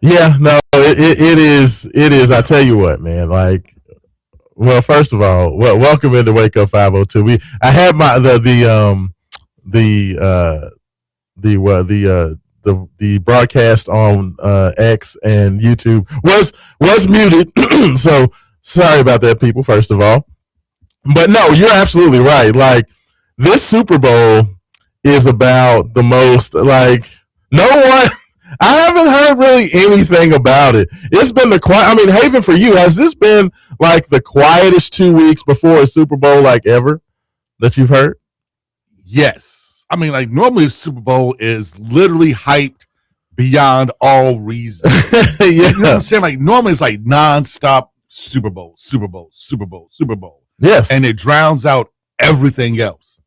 Yeah, no, it is. It is. I tell you what, man. Like, well, first of all, welcome into Wake Up 502. I had my the the broadcast on X and YouTube was muted. So sorry about that, people. First of all, but no, you're absolutely right. Like, this Super Bowl is about the most, like, no one. I haven't heard really anything about it. It's been the quiet. I mean, Haven, for you, has this been like the quietest 2 weeks before a Super Bowl like ever that you've heard? Yes. I mean, like, normally Super Bowl is literally hyped beyond all reason. Yeah. You know what I'm saying? Like, normally it's like nonstop Super Bowl, Super Bowl, Super Bowl, Super Bowl. Yes. And it drowns out everything else.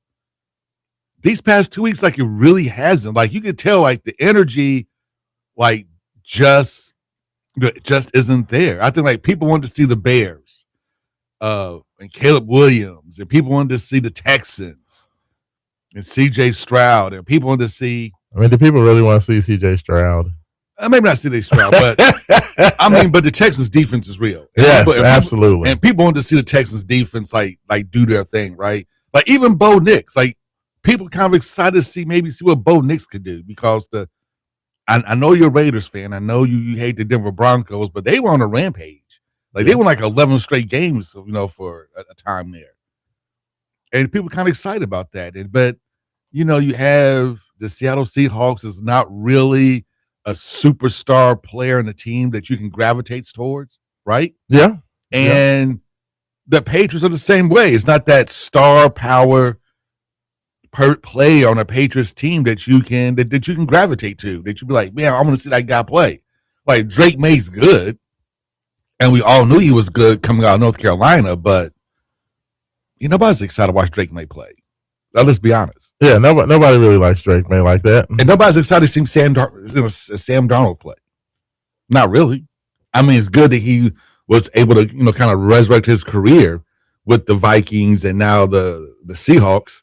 These past 2 weeks, like, it really hasn't. Like, you could tell, like, the energy, like, just isn't there. I think, like, people wanted to see the Bears and Caleb Williams, and people wanted to see the Texans and C.J. Stroud, and people wanted to see. I mean, do people really want to see C.J. Stroud? Maybe not C.J. Stroud, but I mean, but the Texans defense is real. And yes, absolutely. And people wanted to see the Texans defense like do their thing, right? Like, even Bo Nix, like, people kind of excited to see what Bo Nix could do, because I know you're a Raiders fan. I know you hate the Denver Broncos, but they were on a rampage. Like, they won like 11 straight games, for a time there. And people kind of excited about that. But, you have the Seattle Seahawks is not really a superstar player in the team that you can gravitate towards, right? Yeah. And the Patriots are the same way. It's not that star power play on a Patriots team that you can gravitate to, that you be like, man, I'm going to see that guy play. Like, Drake May's good, and we all knew he was good coming out of North Carolina, but nobody's excited to watch Drake May play. Now, let's be honest. Yeah, nobody really likes Drake May like that, and nobody's excited to see Sam Darnold play. Not really. I mean, it's good that he was able to kind of resurrect his career with the Vikings and now the Seahawks.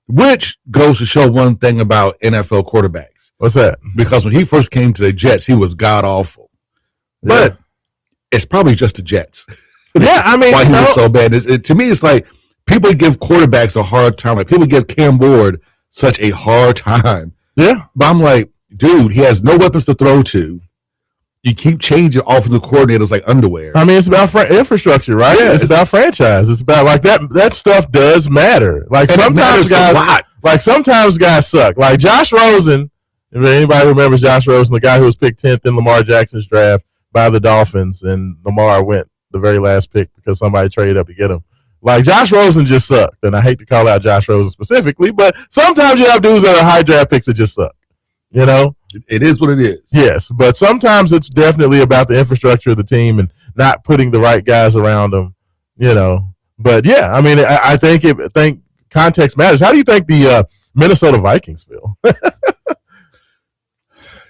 Which goes to show one thing about NFL quarterbacks. What's that? Because when he first came to the Jets, he was god awful. But it's probably just the Jets. Yeah, I mean, why he was so bad. To me, it's like people give quarterbacks a hard time. Like, people give Cam Ward such a hard time. Yeah, but I'm like, dude, he has no weapons to throw to. You keep changing offensive coordinators like underwear. I mean, it's about infrastructure, right? Yeah, it's about franchise. It's about, like, that stuff does matter. Like, sometimes guys suck. Like Josh Rosen. If anybody remembers Josh Rosen, the guy who was picked 10th in Lamar Jackson's draft by the Dolphins, and Lamar went the very last pick because somebody traded up to get him. Like, Josh Rosen just sucked, and I hate to call out Josh Rosen specifically, but sometimes you have dudes that are high draft picks that just suck. It is what it is. Yes, but sometimes it's definitely about the infrastructure of the team and not putting the right guys around them. But yeah, I mean, I think context matters. How do you think the Minnesota Vikings feel?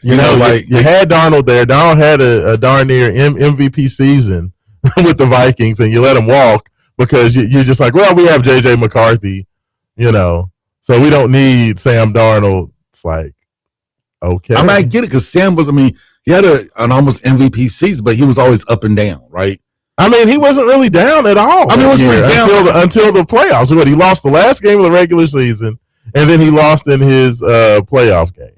You had Darnold there. Darnold had a darn near MVP season with the Vikings, and you let him walk because you're just like, well, we have J.J. McCarthy, so we don't need Sam Darnold. It's like, okay. I mean, I get it, because Sam he had an almost MVP season, but he was always up and down, right? I mean, he wasn't really down at all. I mean, he wasn't really down until the playoffs. But he lost the last game of the regular season, and then he lost in his playoff game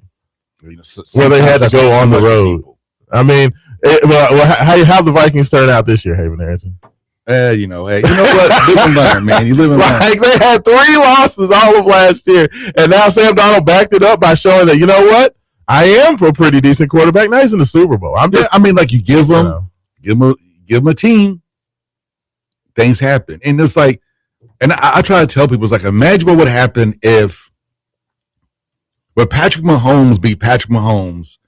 where they had to go on the road. I mean, how the Vikings turn out this year, Haven Harrington? Hey, you know what? Live and learn, man. You live and learn. Like, they had 3 losses all of last year, and now Sam Darnold backed it up by showing that, you know what? I am a pretty decent quarterback. Now he's in the Super Bowl. Like, you give him a team, things happen. And it's like, and I try to tell people, it's like, imagine what would happen if Patrick Mahomes beat Patrick Mahomes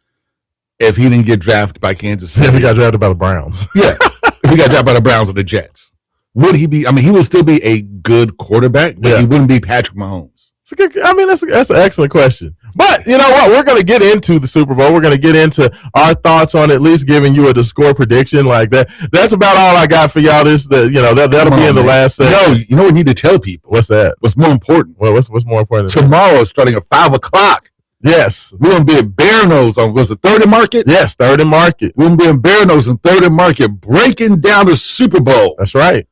if he didn't get drafted by Kansas City. If he got drafted by the Browns. Yeah. If he got drafted by the Browns or the Jets. Would he be, he would still be a good quarterback, but he wouldn't be Patrick Mahomes. That's an excellent question. But you know what? We're going to get into the Super Bowl. We're going to get into our thoughts on at least giving you a score prediction like that. That's about all I got for y'all. That'll be in the last segment. You know what we need to tell people? What's that? What's more important? Well, what's more important? Tomorrow, starting at 5:00, Yes. We're going to be at Bear Nose on, was it 3rd and Market? Yes, 3rd and Market. We're going to be in Bear Nose and 3rd and Market, breaking down the Super Bowl. That's right.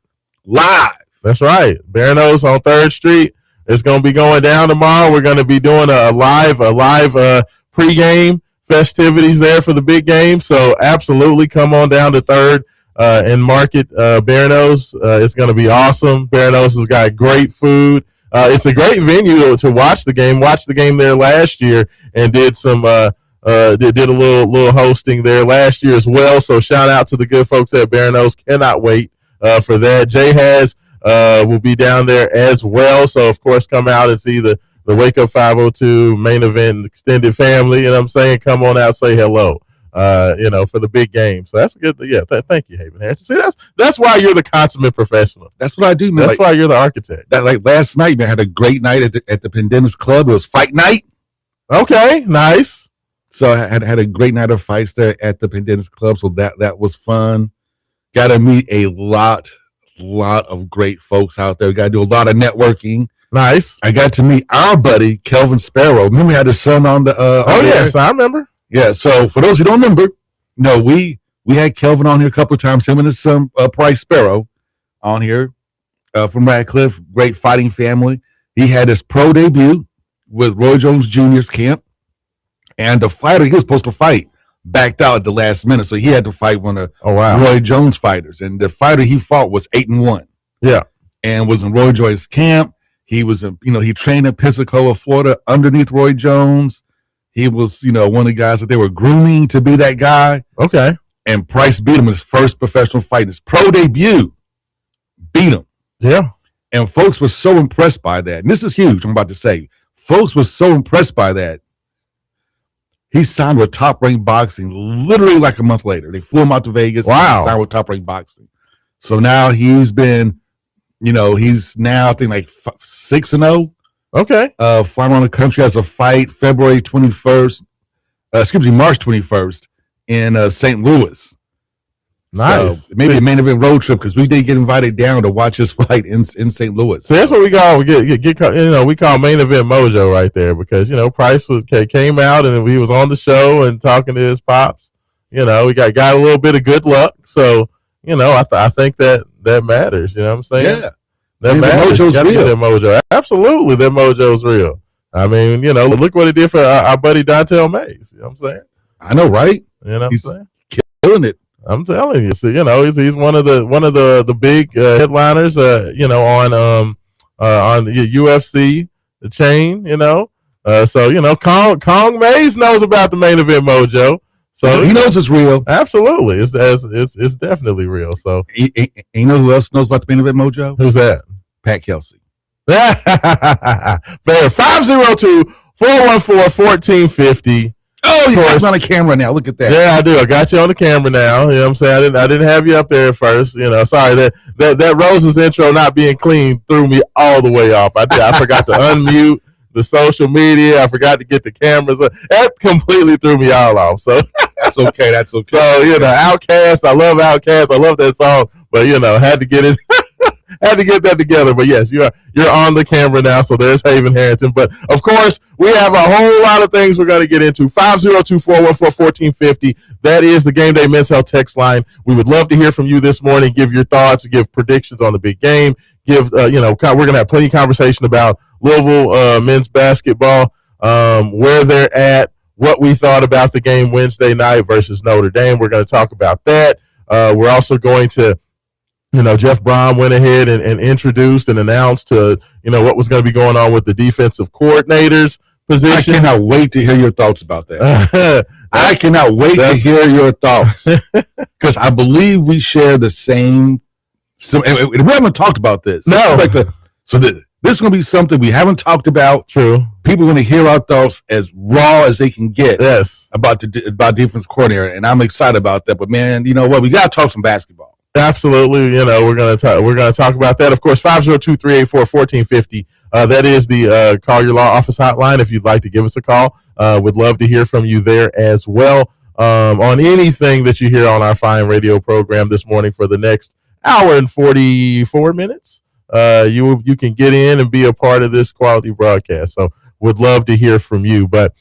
Live. That's right. Bear Nose on 3rd Street. It's going to be going down tomorrow. We're going to be doing a live pregame festivities there for the big game. So absolutely come on down to 3rd and Market Bear Nose. It's going to be awesome. Bear Nose has got great food. It's a great venue to watch the game. Watched the game there last year and did some did a little hosting there last year as well. So shout out to the good folks at Bear Nose. Cannot wait for that. Jay has will be down there as well. So of course come out and see the Wake Up 502 main event extended family. You know what I'm saying? Come on out, say hello. For the big game. So that's a good. Yeah, thank you, Haven Harris. See, that's why you're the consummate professional. That's what I do, man. That's why you're the architect. That last night, man, I had a great night at the Pendennis Club. It was fight night. Okay, nice. So I had a great night of fights there at the Pendennis Club. So that was fun. Got to meet a lot of great folks out there. Got to do a lot of networking. Nice. I got to meet our buddy Kelvin Sparrow. Remember, we had his son on the. Yes, I remember. Yeah, so for those who don't remember, we had Kelvin on here a couple of times, him and his son, Price Sparrow, on here from Radcliffe, great fighting family. He had his pro debut with Roy Jones Jr.'s camp, and the fighter he was supposed to fight backed out at the last minute, so he had to fight one of Roy Jones fighters, and the fighter he fought was 8-1. Yeah, and was in Roy Jones' camp. He was, he trained in Pensacola, Florida, underneath Roy Jones. He was, one of the guys that they were grooming to be that guy. Okay. And Price beat him in his first professional fight. His pro debut beat him. Yeah. And folks were so impressed by that. And this is huge, I'm about to say. Folks were so impressed by that. He signed with Top Rank Boxing literally like a month later. They flew him out to Vegas. Wow. Signed with Top Rank Boxing. So now he's been, he's now, I think, like 6-0. Okay. Flying around the country has a fight March 21st in St. Louis. Nice. So maybe a main event road trip because we did get invited down to watch his fight in St. Louis. So that's what we call we call main event mojo right there because Price came out and he was on the show and talking to his pops. We got a little bit of good luck. So I think that matters. You know what I'm saying? Yeah. That mojo's real. That mojo. Absolutely, that mojo's real. I mean, look what it did for our buddy Dontel Mays. You know what I'm saying? I know, right? He's I'm saying? Killing it. I'm telling you. So, he's one of the big headliners. On the UFC, the chain. So Kong Mays knows about the main event mojo. So he knows it's real. Absolutely, it's definitely real. So you know who else knows about the main event mojo? Who's that? Pat Kelsey. Fair. 502-414-1450. Oh, you got on the camera now. Look at that. Yeah, I do. I got you on the camera now. You know what I'm saying? I didn't have you up there at first. Sorry that Rose's intro not being clean threw me all the way off. I forgot to unmute the social media. I forgot to get the cameras. That completely threw me all off. So that's okay. That's okay. So Outkast. I love Outkast. I love that song. But had to get it. Had to get that together. But yes, you're on the camera now. So there's Haven Harrington. But of course, we have a whole lot of things we're going to get into. 502-414-1450. That is the Gameday Men's Health text line. We would love to hear from you this morning. Give your thoughts. Give predictions on the big game. We're going to have plenty of conversation about Louisville men's basketball, where they're at, what we thought about the game Wednesday night versus Notre Dame. We're going to talk about that. We're also going to, Jeff Brom went ahead and introduced and announced what was going to be going on with the defensive coordinators position. I cannot wait to hear your thoughts about that. I cannot wait to hear your thoughts because I believe we share the same. We haven't talked about this. No. So this is going to be something we haven't talked about. True. People are going to hear our thoughts as raw as they can get. Yes. About defense coordinator, and I'm excited about that. But man, you know what? We got to talk some basketball. Absolutely. We're going to talk about that. Of course, 502-384-1450. That is the Call Your Law Office hotline. If you'd like to give us a call, would love to hear from you there as well. On anything that you hear on our fine radio program this morning for the next hour and 44 minutes, you can get in and be a part of this quality broadcast. So would love to hear from you. But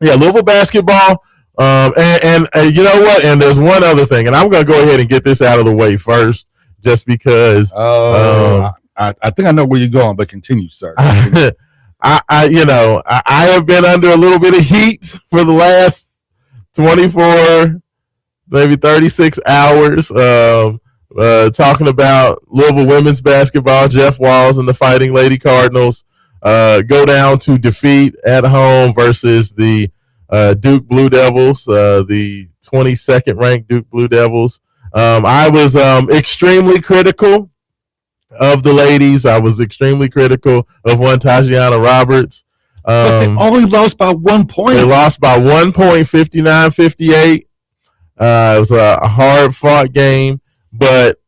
Yeah, Louisville basketball. And you know what? And there's one other thing, and I'm going to go ahead and get this out of the way first, just because. I think I know where you're going, but continue, sir. I have been under a little bit of heat for the last 24, maybe 36 hours, talking about Louisville women's basketball. Jeff Walls and the Fighting Lady Cardinals go down to defeat at home versus the Duke Blue Devils, the 22nd ranked Duke Blue Devils. I was extremely critical of the ladies. I was extremely critical of one Tajiana Roberts. But they only lost by 1 point. They lost by 1 point, 59-58. It was a hard-fought game, but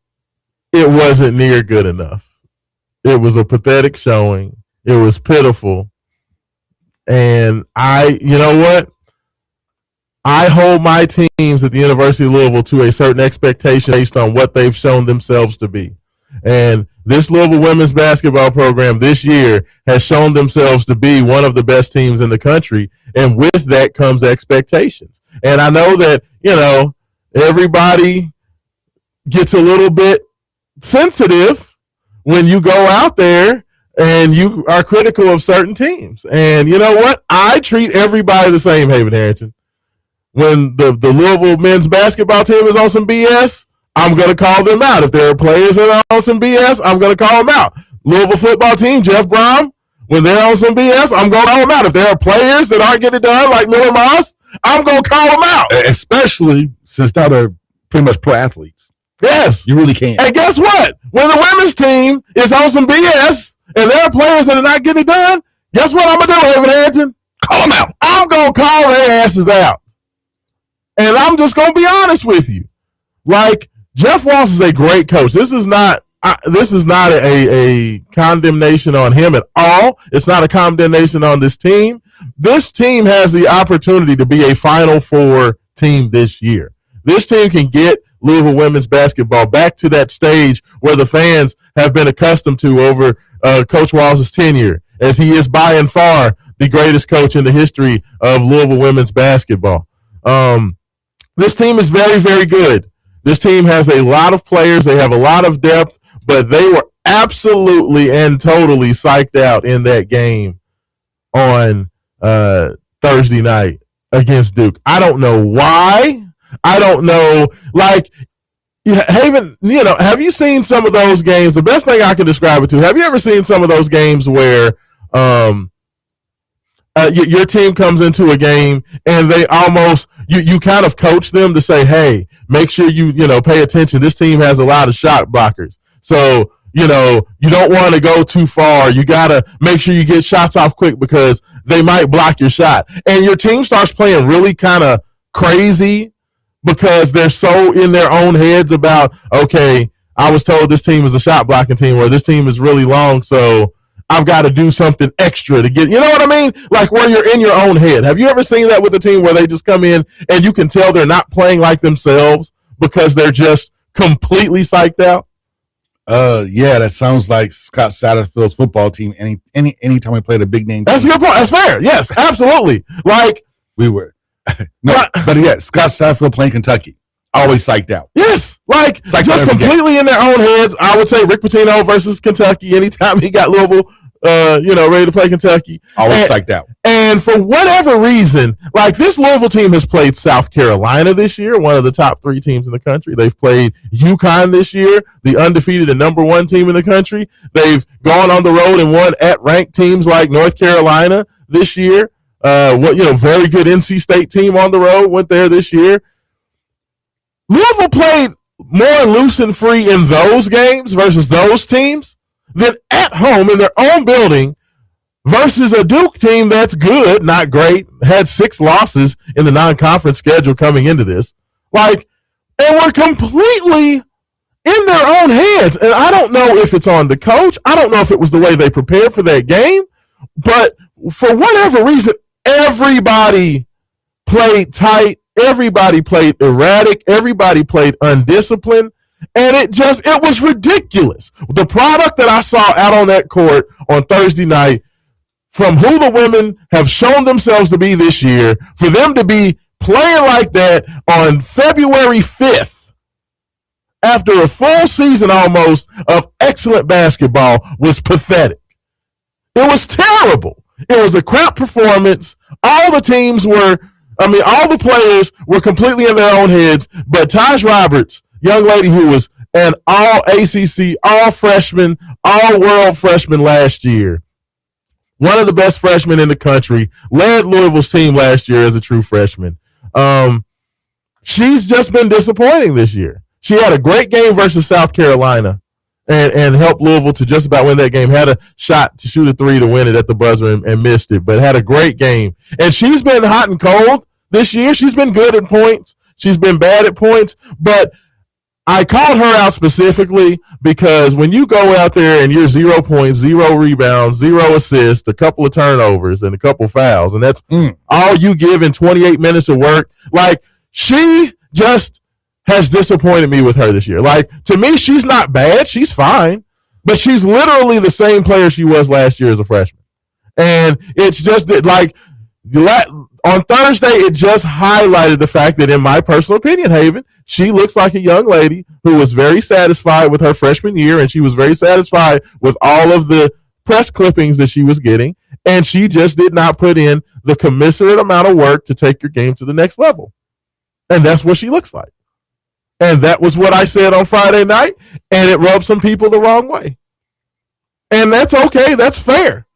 it wasn't near good enough. It was a pathetic showing. It was pitiful. And you know what? I hold my teams at the University of Louisville to a certain expectation based on what they've shown themselves to be. And this Louisville women's basketball program this year has shown themselves to be one of the best teams in the country. And with that comes expectations. And I know that, everybody gets a little bit sensitive when you go out there and you are critical of certain teams. And you know what? I treat everybody the same, Haven Harrington. When the Louisville men's basketball team is on some BS, I'm going to call them out. If there are players that are on some BS, I'm going to call them out. Louisville football team, Jeff Brom, when they're on some BS, I'm going to call them out. If there are players that aren't getting it done, like Miller Moss, I'm going to call them out. Especially since now they're pretty much pro athletes. Yes. You really can. And guess what? When the women's team is on some BS and there are players that are not getting it done, guess what I'm going to do, Haven Harrington? Call them out. I'm going to call their asses out. And I'm just going to be honest with you. Like, Jeff Walsh is a great coach. This is not a condemnation on him at all. It's not a condemnation on this team. This team has the opportunity to be a Final Four team this year. This team can get Louisville women's basketball back to that stage where the fans have been accustomed to over Coach Walsh's tenure, as he is by and far the greatest coach in the history of Louisville women's basketball. This team is very, very good. This team has a lot of players. They have a lot of depth, but they were absolutely and totally psyched out in that game on Thursday night against Duke. I don't know why. I don't know. Like, Haven, have you seen some of those games? The best thing I can describe it to, have you ever seen some of those games where your team comes into a game and they almost, you kind of coach them to say, hey, make sure you pay attention. This team has a lot of shot blockers. So, you don't want to go too far. You got to make sure you get shots off quick because they might block your shot. And your team starts playing really kind of crazy because they're so in their own heads about, okay, I was told this team is a shot blocking team or this team is really long, so I've got to do something extra to get, you know what I mean? Like where you're in your own head. Have you ever seen that with a team where they just come in and you can tell they're not playing like themselves because they're just completely psyched out? Yeah, that sounds like Scott Satterfield's football team. Anytime we played a big name, that's a good point. That's fair. Yes, absolutely. Like we were, but yeah, Scott Satterfield playing Kentucky, always psyched out. Yes, like just completely in their own heads. I would say Rick Pitino versus Kentucky. Anytime he got Louisville, ready to play Kentucky, always psyched out. And for whatever reason, like this Louisville team has played South Carolina this year, one of the top 3 teams in the country. They've played UConn this year, the undefeated and number 1 team in the country. They've gone on the road and won at ranked teams like North Carolina this year. Very good NC State team on the road went there this year. Louisville played more loose and free in those games versus those teams than at home in their own building versus a Duke team that's good, not great, had 6 losses in the non-conference schedule coming into this. And we're completely in their own heads. And I don't know if it's on the coach. I don't know if it was the way they prepared for that game. But for whatever reason, everybody played tight. Everybody played erratic. Everybody played undisciplined. And it was ridiculous. The product that I saw out on that court on Thursday night from who the women have shown themselves to be this year, for them to be playing like that on February 5th, after a full season almost of excellent basketball, was pathetic. It was terrible. It was a crap performance. All the players were completely in their own heads, but Taj Roberts, young lady who was an all ACC, all freshman, all world freshman last year, one of the best freshmen in the country, led Louisville's team last year as a true freshman. She's just been disappointing this year. She had a great game versus South Carolina and helped Louisville to just about win that game. Had a shot to shoot a three to win it at the buzzer and missed it, but had a great game. And she's been hot and cold this year. She's been good at points. She's been bad at points, but I called her out specifically because when you go out there and you're 0 points, 0 rebounds, 0 assists, a couple of turnovers, and a couple fouls, and that's all you give in 28 minutes of work, like, she just has disappointed me with her this year. Like, to me, she's not bad. She's fine, but she's literally the same player she was last year as a freshman. And it's just that, like, on Thursday, it just highlighted the fact that, in my personal opinion, Haven, she looks like a young lady who was very satisfied with her freshman year, and she was very satisfied with all of the press clippings that she was getting, and she just did not put in the commensurate amount of work to take your game to the next level. And that's what she looks like. And that was what I said on Friday night, and it rubbed some people the wrong way. And that's okay. That's fair.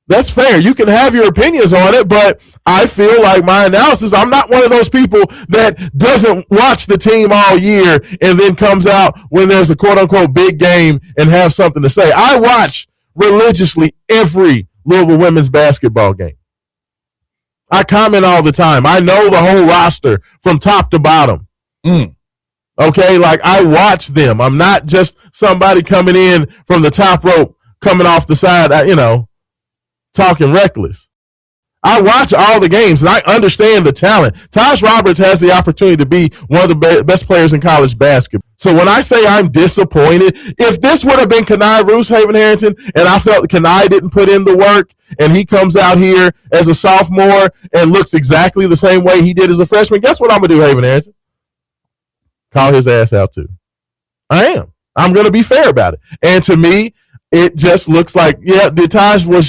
That's fair. You can have your opinions on it, but I feel like my analysis, I'm not one of those people that doesn't watch the team all year and then comes out when there's a quote-unquote big game and have something to say. I watch religiously every Louisville women's basketball game. I comment all the time. I know the whole roster from top to bottom. Okay, like, I watch them. I'm not just somebody coming in from the top rope, coming off the side, talking reckless. I watch all the games, and I understand the talent. Taj Roberts has the opportunity to be one of the best players in college basketball. So when I say I'm disappointed, if this would have been Kenai Rooshaven Harrington, and I felt that Kenai didn't put in the work, and he comes out here as a sophomore and looks exactly the same way he did as a freshman, guess what I'm going to do, Haven Harrington? Call his ass out too. I am. I'm going to be fair about it. And to me, it just looks like, Taj was,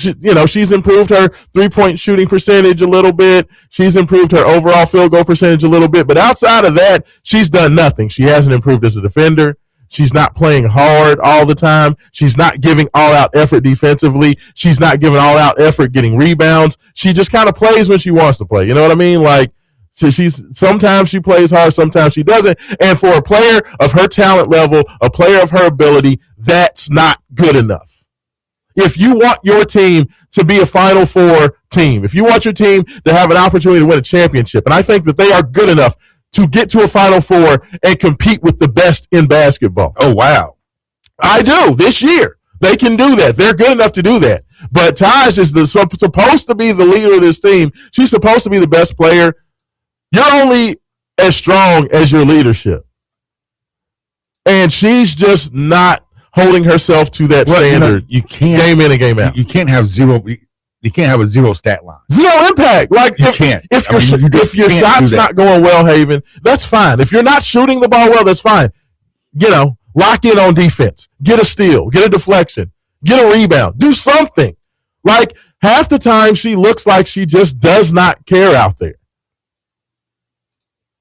she's improved her 3-point shooting percentage a little bit. She's improved her overall field goal percentage a little bit. But outside of that, she's done nothing. She hasn't improved as a defender. She's not playing hard all the time. She's not giving all-out effort defensively. She's not giving all-out effort getting rebounds. She just kind of plays when she wants to play. You know what I mean? Like, so sometimes she plays hard, sometimes she doesn't. And for a player of her talent level, a player of her ability, that's not good enough. If you want your team to be a Final Four team, if you want your team to have an opportunity to win a championship, and I think that they are good enough to get to a Final Four and compete with the best in basketball. Oh, wow. I do. This year, they can do that. They're good enough to do that. But Taj is supposed to be the leader of this team. She's supposed to be the best player. You're only as strong as your leadership. And she's just not holding herself to that standard. You can't, game in and game out. You can't have zero. You can't have a zero stat line. Zero impact. Like, you can't. If your shot's not going well, Haven, that's fine. If you're not shooting the ball well, that's fine. Lock in on defense. Get a steal. Get a deflection. Get a rebound. Do something. Like, half the time she looks like she just does not care out there.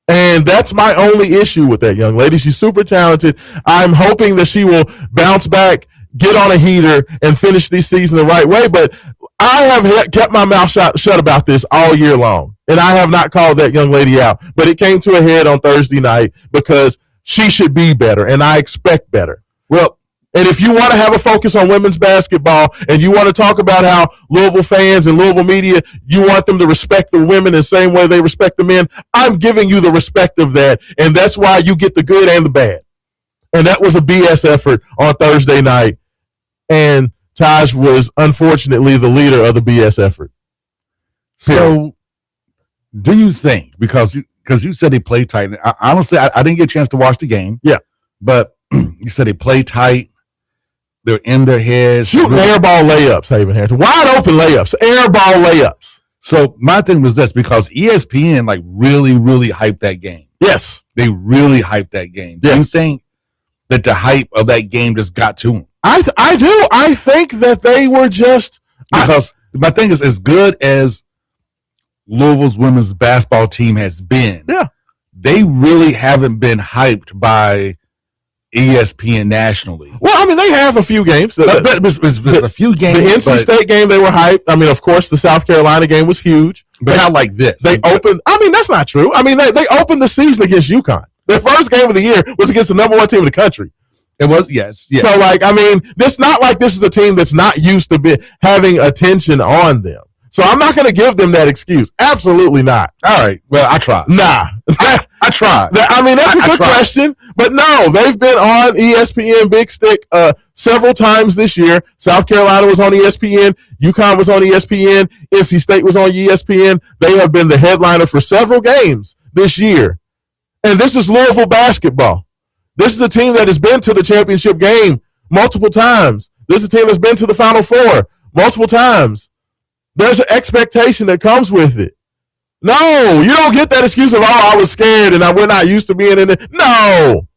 And that's my only issue with that young lady. She's super talented. I'm hoping that she will bounce back, get on a heater, and finish this season the right way. But I have kept my mouth shut about this all year long, and I have not called that young lady out. But it came to a head on Thursday night because she should be better, and I expect better. Well, and if you want to have a focus on women's basketball and you want to talk about how Louisville fans and Louisville media, you want them to respect the women the same way they respect the men, I'm giving you the respect of that, and that's why you get the good and the bad. And that was a BS effort on Thursday night, and Taj was unfortunately the leader of the BS effort. So do you think, because you said they played tight, honestly, I didn't get a chance to watch the game. Yeah. But you said they played tight. They're in their heads. Shooting airball layups, Haven Harrington. Wide open layups, airball layups. So my thing was this, because ESPN like really, really hyped that game. Yes. They really hyped that game. Yes. Do you think that the hype of that game just got to them? I do. I think that they were just... Because my thing is, as good as Louisville's women's basketball team has been, yeah, they really haven't been hyped by ESPN nationally. Well, I mean, they have a few games. But a few games. The NC State game, they were hyped. I mean, of course, the South Carolina game was huge. But not like this. They opened... I mean, that's not true. I mean, they opened the season against UConn. Their first game of the year was against the number one team in the country. It was, yes. So, like, I mean, it's not like this is a team that's not used to having attention on them. So I'm not going to give them that excuse. Absolutely not. All right. Well, I tried. Nah. I tried. I mean, that's a good question. But no, they've been on ESPN Big Stick several times this year. South Carolina was on ESPN. UConn was on ESPN. NC State was on ESPN. They have been the headliner for several games this year. And this is Louisville basketball. This is a team that has been to the championship game multiple times. This is a team that's been to the Final Four multiple times. There's an expectation that comes with it. No, you don't get that excuse of, I was scared and we're not used to being in it. No.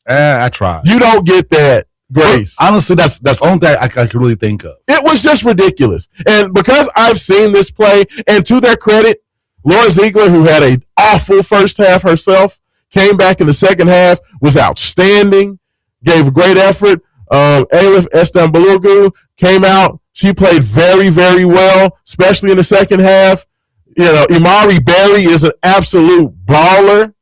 I tried. You don't get that grace. Well, honestly, that's the only thing I could really think of. It was just ridiculous. And because I've seen this play, and to their credit, Laura Ziegler, who had an awful first half herself, came back in the second half, was outstanding, gave a great effort. Alif Estambulugu came out. She played very, very well, especially in the second half. You know, Imari Berry is an absolute baller.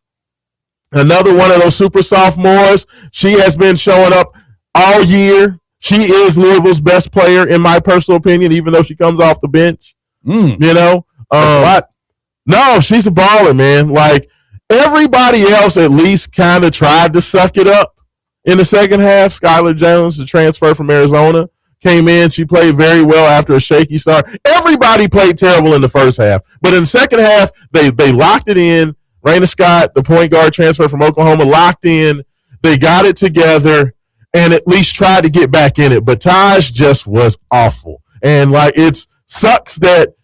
Another one of those super sophomores. She has been showing up all year. She is Louisville's best player, in my personal opinion, even though she comes off the bench. You know? No, she's a baller, man. Like, everybody else at least kind of tried to suck it up in the second half. Skylar Jones, the transfer from Arizona, came in. She played very well after a shaky start. Everybody played terrible in the first half. But in the second half, they locked it in. Raina Scott, the point guard transfer from Oklahoma, locked in. They got it together and at least tried to get back in it. But Taj just was awful. And, like, it sucks that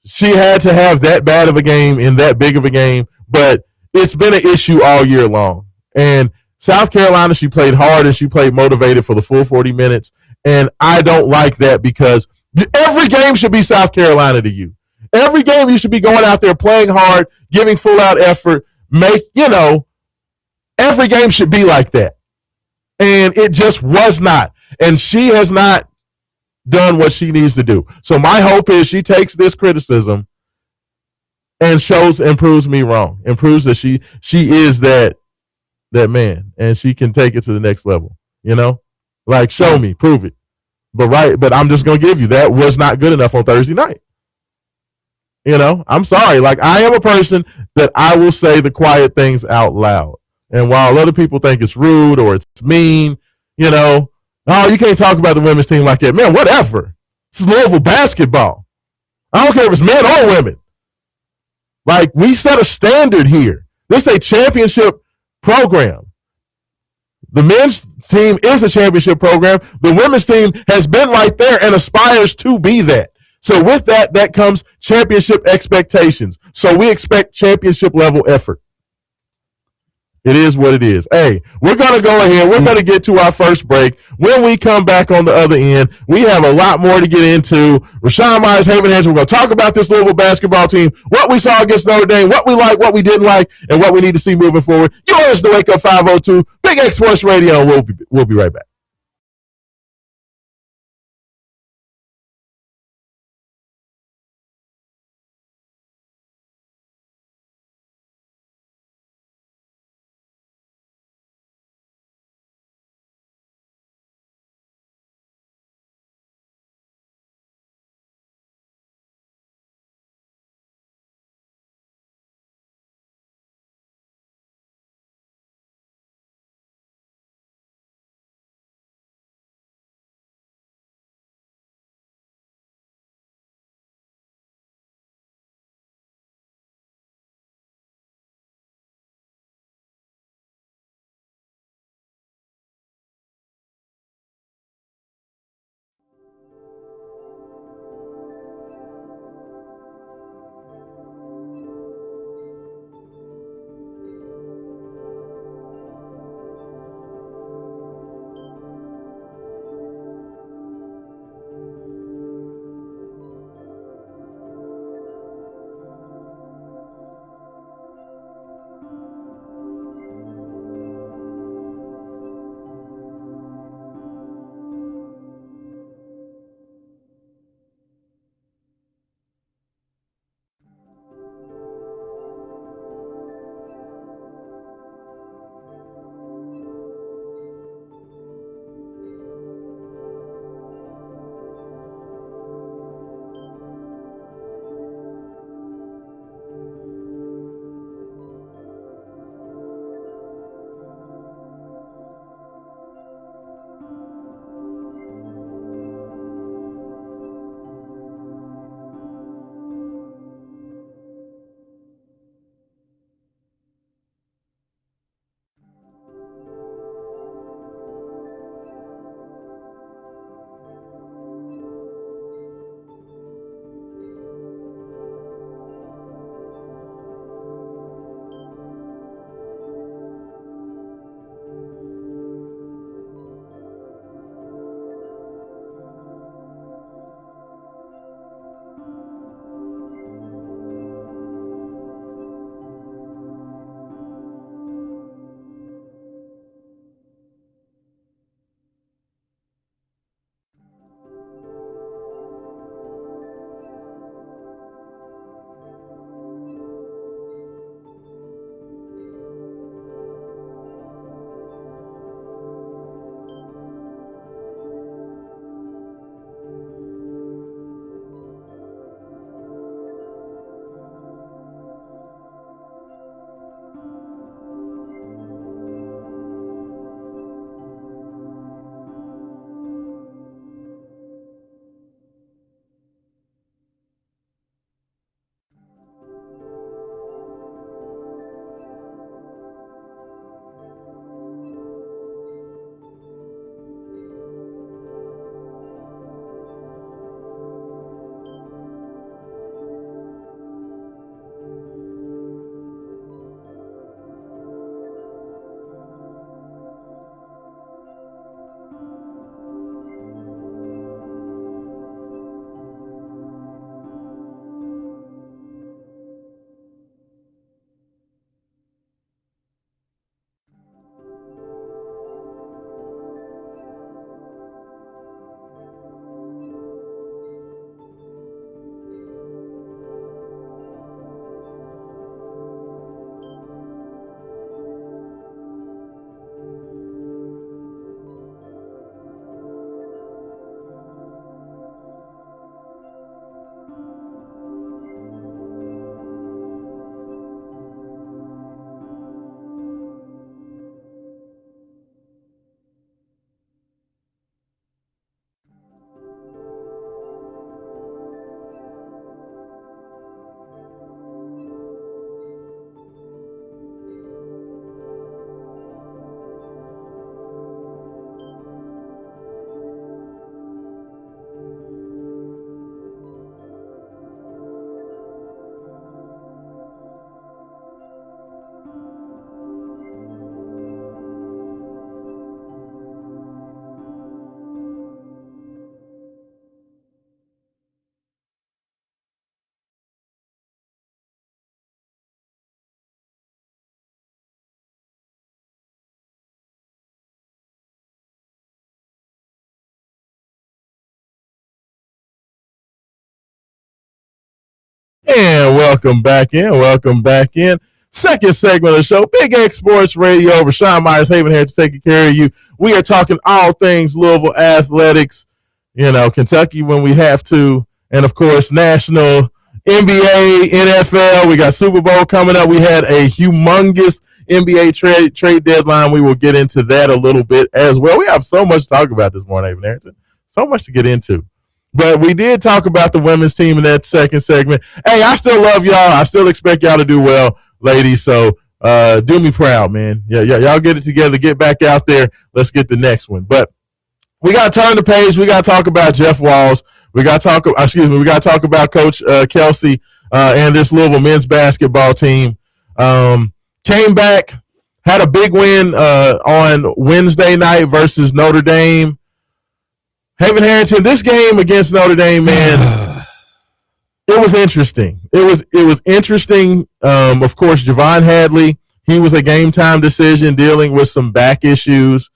she had to have that bad of a game in that big of a game. But it's been an issue all year long. And South Carolina, she played hard and she played motivated for the full 40 minutes. And I don't like that, because every game should be South Carolina to you. Every game you should be going out there playing hard, giving full out effort, every game should be like that. And it just was not. And she has not done what she needs to do. So my hope is she takes this criticism and proves me wrong, and proves that she is that man, and she can take it to the next level, Like, show me, prove it. But I'm just going to give you that was not good enough on Thursday night. I'm sorry. Like, I am a person that I will say the quiet things out loud. And while other people think it's rude or it's mean, oh, you can't talk about the women's team like that. Man, whatever. This is Louisville basketball. I don't care if it's men or women. Like, we set a standard here. This is a championship program. The men's team is a championship program. The women's team has been right there and aspires to be that. So with that comes championship expectations. So we expect championship level effort. It is what it is. Hey, we're going to go ahead. We're going to get to our first break. When we come back on the other end, we have a lot more to get into. Raashaan Myers, Haven Hedge, we're going to talk about this Louisville basketball team, what we saw against Notre Dame, what we like, what we didn't like, and what we need to see moving forward. Yours, the Wake Up 502, Big X Sports Radio. We'll be right back. And welcome back in. Welcome back in. Second segment of the show, Big X Sports Radio. Raashaan Myers Haven here to take care of you. We are talking all things Louisville athletics, Kentucky when we have to, and of course, national NBA, NFL. We got Super Bowl coming up. We had a humongous NBA trade deadline. We will get into that a little bit as well. We have so much to talk about this morning, Haven Harrington. So much to get into. But we did talk about the women's team in that second segment. Hey, I still love y'all. I still expect y'all to do well, ladies. So do me proud, man. Yeah, y'all get it together. Get back out there. Let's get the next one. But we got to turn the page. We got to talk about Jeff Walz. We got to talk about Coach Kelsey and this Louisville men's basketball team. Came back, had a big win on Wednesday night versus Notre Dame. Haven Harrington, this game against Notre Dame, man, it was interesting. It was interesting. Of course, Javon Hadley, he was a game time decision dealing with some back issues.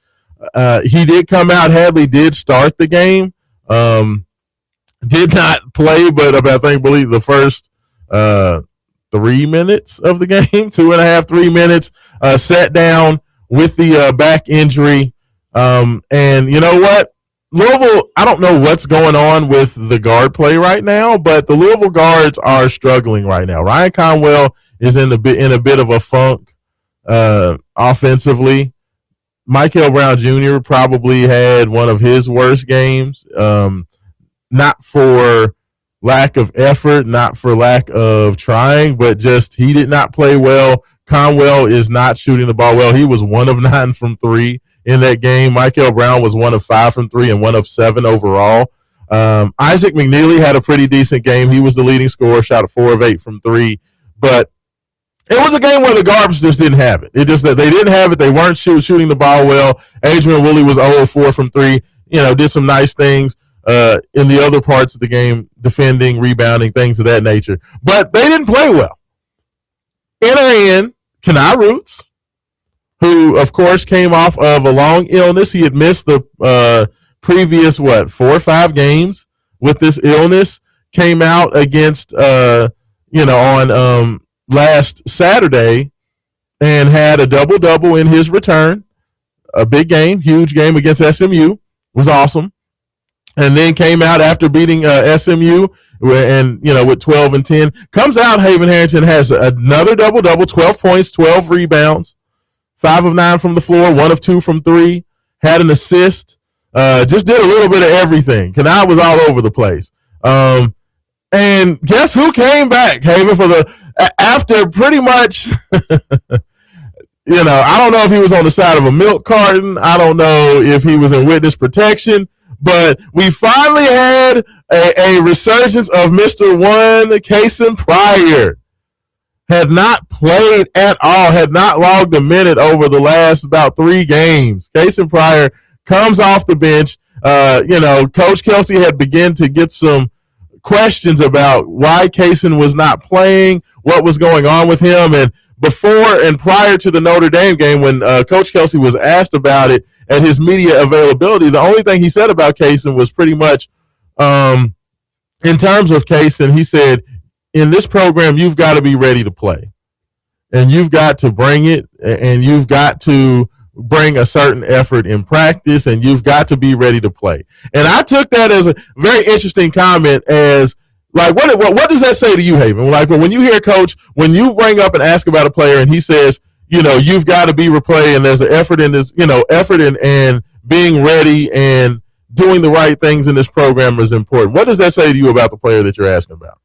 He did come out. Hadley did start the game. Did not play, but I believe the first 3 minutes of the game, 2.5, 3 minutes, sat down with the back injury. And you know what? Louisville, I don't know what's going on with the guard play right now, but the Louisville guards are struggling right now. Ryan Conwell is in a bit of a funk offensively. Michael Brown Jr. probably had one of his worst games, not for lack of effort, not for lack of trying, but just he did not play well. Conwell is not shooting the ball well. He was 1 of 9 from 3. In that game, Michael Brown was 1 of 5 from 3 and 1 of 7 overall. Isaac McNeely had a pretty decent game. He was the leading scorer, shot a 4 of 8 from 3. But it was a game where the guards just didn't have it. It just that they didn't have it. They weren't shooting the ball well. Adrian Woolley was 0 of 4 from 3. Did some nice things in the other parts of the game, defending, rebounding, things of that nature. But they didn't play well. Enter in Kenai Roots, who, of course, came off of a long illness. He had missed the previous, 4 or 5 games with this illness. Came out against, on last Saturday and had a double-double in his return. A big game, huge game against SMU. Was awesome. And then came out after beating SMU and, with 12 and 10. Comes out, Haven Harrington has another double-double, 12 points, 12 rebounds. 5 of 9 from the floor, 1 of 2 from 3, had an assist, just did a little bit of everything. Kenai was all over the place. And guess who came back, Haven, after pretty much, I don't know if he was on the side of a milk carton. I don't know if he was in witness protection, but we finally had a resurgence of Mr. One, Kason Pryor. Had not played at all, had not logged a minute over the last about 3 games. Kason Pryor comes off the bench. Coach Kelsey had begun to get some questions about why Kason was not playing, what was going on with him. And before and prior to the Notre Dame game, when Coach Kelsey was asked about it at his media availability, the only thing he said about Kason was pretty much, in terms of Kason, he said, in this program, you've got to be ready to play, and you've got to bring it, and you've got to bring a certain effort in practice, and you've got to be ready to play. And I took that as a very interesting comment as, like, what does that say to you, Haven? Like, when you hear Coach, when you bring up and ask about a player, and he says, you've got to be replaying, and there's an effort in this, effort and being ready and doing the right things in this program is important. What does that say to you about the player that you're asking about?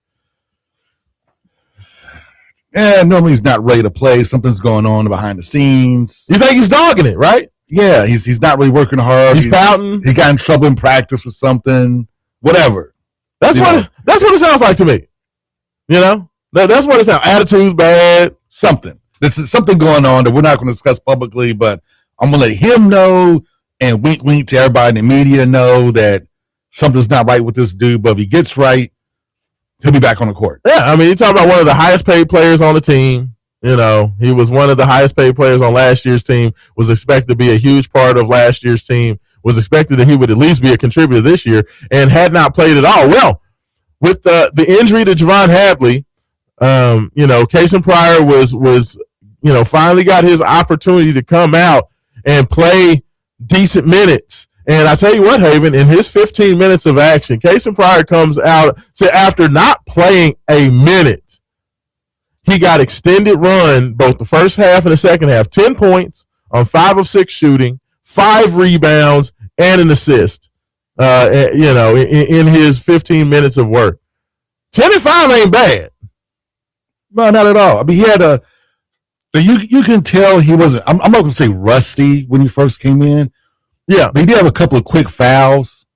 Yeah, normally he's not ready to play. Something's going on behind the scenes. You think he's dogging it, right? Yeah, he's not really working hard. He's pouting. He got in trouble in practice or something. Whatever. That's what it sounds like to me. That's what it sounds. Attitude's bad. Something. There's something going on that we're not going to discuss publicly, but I'm going to let him know and wink to everybody in the media know that something's not right with this dude. But if he gets right, he'll be back on the court. Yeah, I mean, you're talking about one of the highest paid players on the team. He was one of the highest paid players on last year's team, was expected to be a huge part of last year's team, was expected that he would at least be a contributor this year, and had not played at all. Well, with the injury to Javon Hadley, Cason Pryor was finally got his opportunity to come out and play decent minutes. And I tell you what, Haven, in his 15 minutes of action, Cason Pryor comes out after not playing a minute. He got extended run both the first half and the second half. 10 points on 5 of 6 shooting, 5 rebounds, and an assist. In his 15 minutes of work. 10 and 5 ain't bad. No, not at all. I mean, he had you can tell he wasn't, I'm not going to say rusty when he first came in. Yeah. But he did have a couple of quick fouls.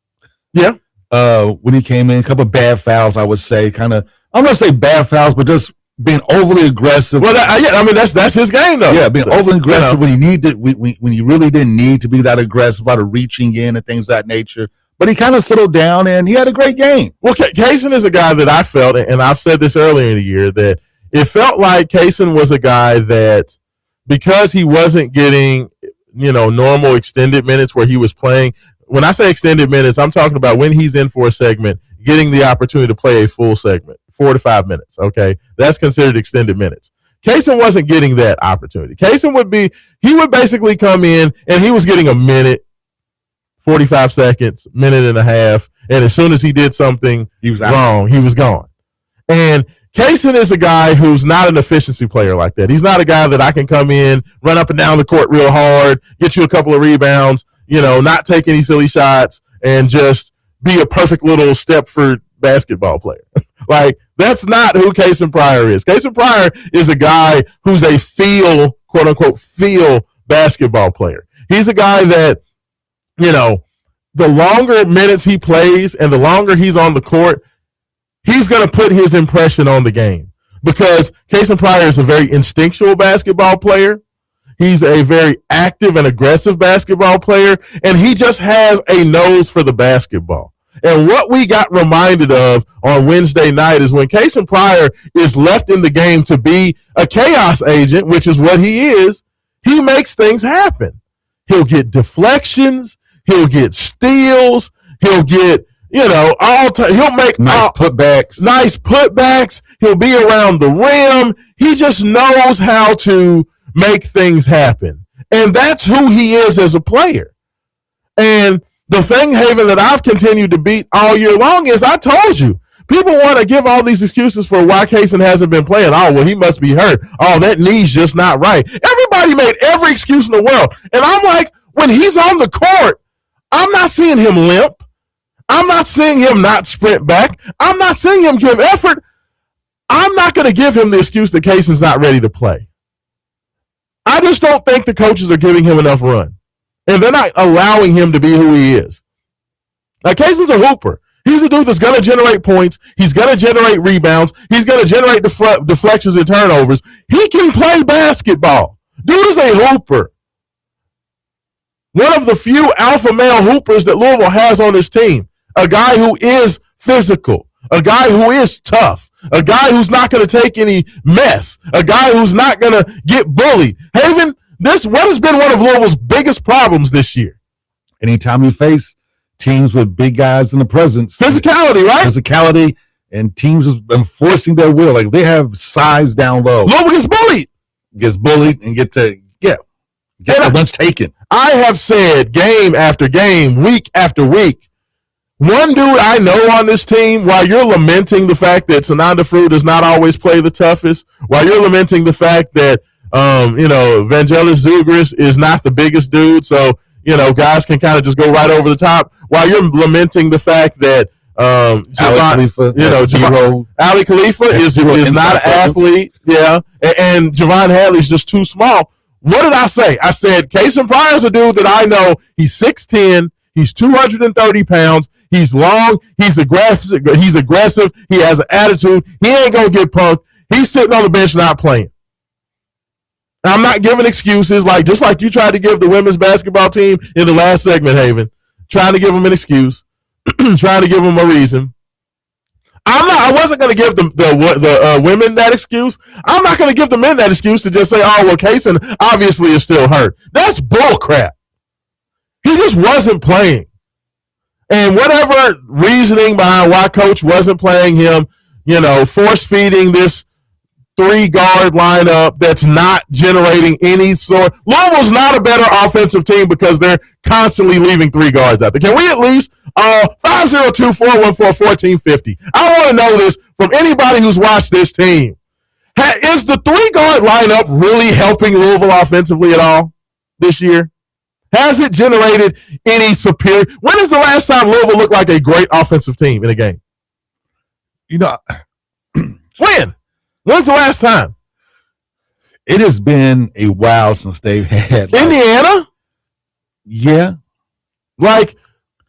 Yeah. When he came in, a couple of bad fouls, I would say. I'm not going to say bad fouls, but just being overly aggressive. Well, that's his game, though. Yeah, being overly aggressive when you really didn't need to be that aggressive, a lot of reaching in and things of that nature. But he kind of settled down, and he had a great game. Well, Cason is a guy that I felt, and I've said this earlier in the year, that it felt like Cason was a guy that because he wasn't getting, normal extended minutes where he was playing. When I say extended minutes, I'm talking about when he's in for a segment, getting the opportunity to play a full segment, 4 to 5 minutes. Okay, that's considered extended minutes. Cason wasn't getting that opportunity. Cason he would basically come in and he was getting a minute, 45 seconds, minute and a half, and as soon as he did something wrong, he was gone. And Cason is a guy who's not an efficiency player like that. He's not a guy that I can come in, run up and down the court real hard, get you a couple of rebounds, not take any silly shots, and just be a perfect little Stepford basketball player. Like, that's not who Cason Pryor is. Cason Pryor is a guy who's a quote unquote, feel basketball player. He's a guy that, the longer minutes he plays and the longer he's on the court, he's going to put his impression on the game, because Cason Pryor is a very instinctual basketball player. He's a very active and aggressive basketball player, and he just has a nose for the basketball. And what we got reminded of on Wednesday night is when Cason Pryor is left in the game to be a chaos agent, which is what he is, he makes things happen. He'll get deflections. He'll get steals. He'll get, he'll make nice putbacks. He'll be around the rim. He just knows how to make things happen. And that's who he is as a player. And the thing, Haven, that I've continued to beat all year long is, I told you, people want to give all these excuses for why Cason hasn't been playing. Oh, well, he must be hurt. Oh, that knee's just not right. Everybody made every excuse in the world. And I'm like, when he's on the court, I'm not seeing him limp. I'm not seeing him not sprint back. I'm not seeing him give effort. I'm not going to give him the excuse that Cason's not ready to play. I just don't think the coaches are giving him enough run. And they're not allowing him to be who he is. Like, Cason's a hooper. He's a dude that's going to generate points. He's going to generate rebounds. He's going to generate deflections and turnovers. He can play basketball. Dude is a hooper. One of the few alpha male hoopers that Louisville has on his team. A guy who is physical. A guy who is tough. A guy who's not going to take any mess. A guy who's not going to get bullied. Haven, what has been one of Louisville's biggest problems this year? Anytime you face teams with big guys in the presence. Physicality, right? Physicality, and teams enforcing their will. Like, they have size down low. Louisville gets bullied and get the lunch taken. I have said game after game, week after week, one dude I know on this team, while you're lamenting the fact that Sananda Fruit does not always play the toughest, while you're lamenting the fact that Vangelis Zugris is not the biggest dude, so guys can kind of just go right over the top, while you're lamenting the fact that Ali Khalifa is not an athlete, and Javon Hadley's just too small. What did I say? I said Cason Pryor's a dude that I know. He's 6'10", he's 230 pounds, he's long, he's aggressive, he has an attitude, he ain't gonna get punked. He's sitting on the bench not playing. I'm not giving excuses, just like you tried to give the women's basketball team in the last segment, Haven, trying to give them an excuse, trying to give them a reason. I wasn't going to give the women that excuse. I'm not going to give the men that excuse to just say, oh, well, Cason obviously is still hurt. That's bull crap. He just wasn't playing. And whatever reasoning behind why coach wasn't playing him, force feeding this 3-guard lineup that's not generating any sort. Louisville's not a better offensive team because they're constantly leaving 3 guards out there. Can we at least 502-414-1450? I want to know this from anybody who's watched this team. Is the 3-guard lineup really helping Louisville offensively at all this year? Has it generated any superior? When is the last time Louisville looked like a great offensive team in a game? When? When's the last time? It has been a while since they've had Indiana? Yeah. Like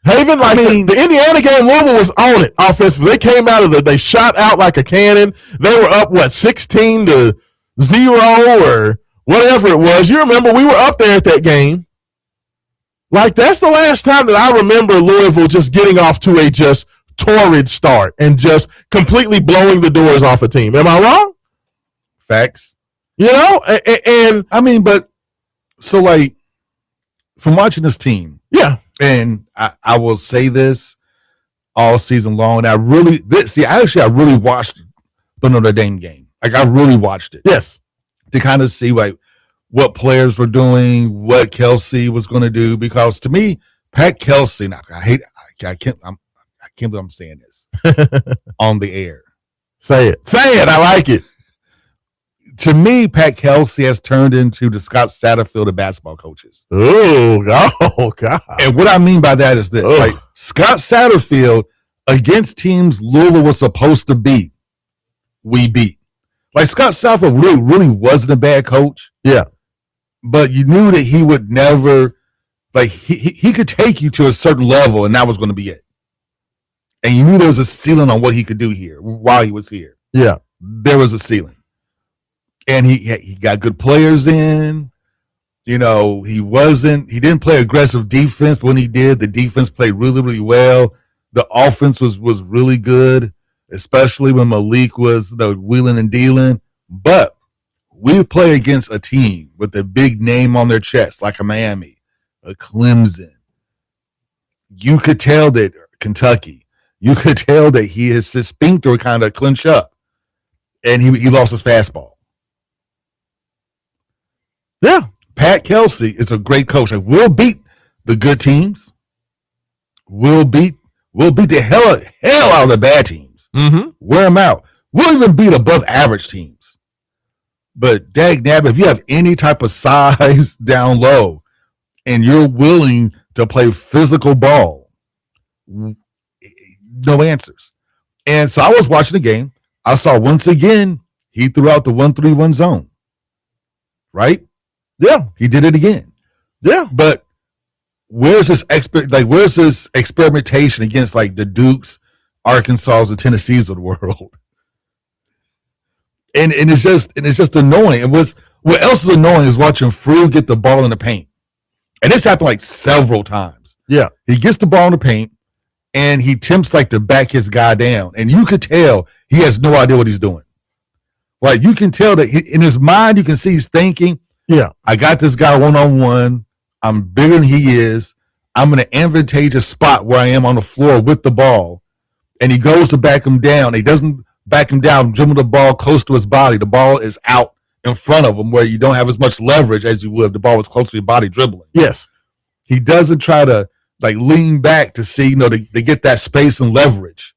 Haven, the Indiana game, Louisville was on it offensively. They came out of they shot out like a cannon. They were up 16-0 or whatever it was. You remember we were up there at that game. Like that's the last time that I remember Louisville just getting off to a just torrid start and just completely blowing the doors off a team. Am I wrong? Facts. And I mean, but so like from watching this team, yeah, and I will say this all season long. And I really watched the Notre Dame game. Like I really watched it. Yes, to kind of see like what players were doing, what Kelsey was going to do. Because to me, Pat Kelsey, I can't believe I'm saying this on the air. Say it. I like it. To me, Pat Kelsey has turned into the Scott Satterfield of basketball coaches. Oh God. And what I mean by that is that like Scott Satterfield against teams Louisville was supposed to beat, we beat. Like Scott Satterfield really wasn't a bad coach. Yeah. But you knew that he would never, like he could take you to a certain level and that was going to be it. And you knew there was a ceiling on what he could do here while he was here. Yeah. There was a ceiling. And he got good players in. He didn't play aggressive defense, but when he did, the defense played really, really well. The offense was really good, especially when Malik was wheeling and dealing. But we play against a team with a big name on their chest, like a Miami, a Clemson. You could tell that Kentucky, you could tell that his sphincter kind of clenched up, and he lost his fastball. Yeah. Pat Kelsey is a great coach. Like, we'll beat the good teams. We'll beat the hell out of the bad teams. Mm-hmm. Wear them out. We'll even beat above average teams. But dag nabbit, if you have any type of size down low and you're willing to play physical ball, no answers. And so I was watching the game. I saw once again he threw out the 1-3-1 zone. Right? Yeah, he did it again. Yeah, but where's this experimentation against like the Dukes, Arkansas, and Tennessees of the world? And it's just annoying. And what else is annoying is watching Frew get the ball in the paint. And this happened like several times. Yeah, he gets the ball in the paint and he attempts like to back his guy down, and you could tell he has no idea what he's doing. Like you can tell that in his mind, you can see he's thinking, yeah, I got this guy one-on-one. I'm bigger than he is. I'm in an advantageous spot where I am on the floor with the ball. And he goes to back him down. He doesn't back him down, dribbling the ball close to his body. The ball is out in front of him where you don't have as much leverage as you would if the ball was close to your body dribbling. Yes. He doesn't try to like lean back to see, to get that space and leverage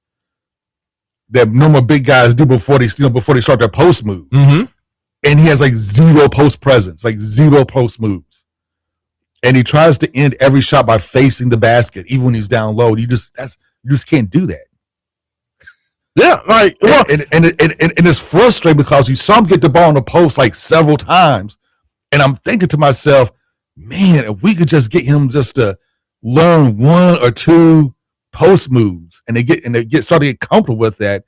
that normal big guys do before they start their post move. Mm-hmm. And he has like zero post presence, like zero post moves. And he tries to end every shot by facing the basket, even when he's down low. You just can't do that. Yeah, like and it's frustrating because you saw him get the ball in the post like several times. And I'm thinking to myself, man, if we could just get him just to learn 1 or 2 post moves and they start to get comfortable with that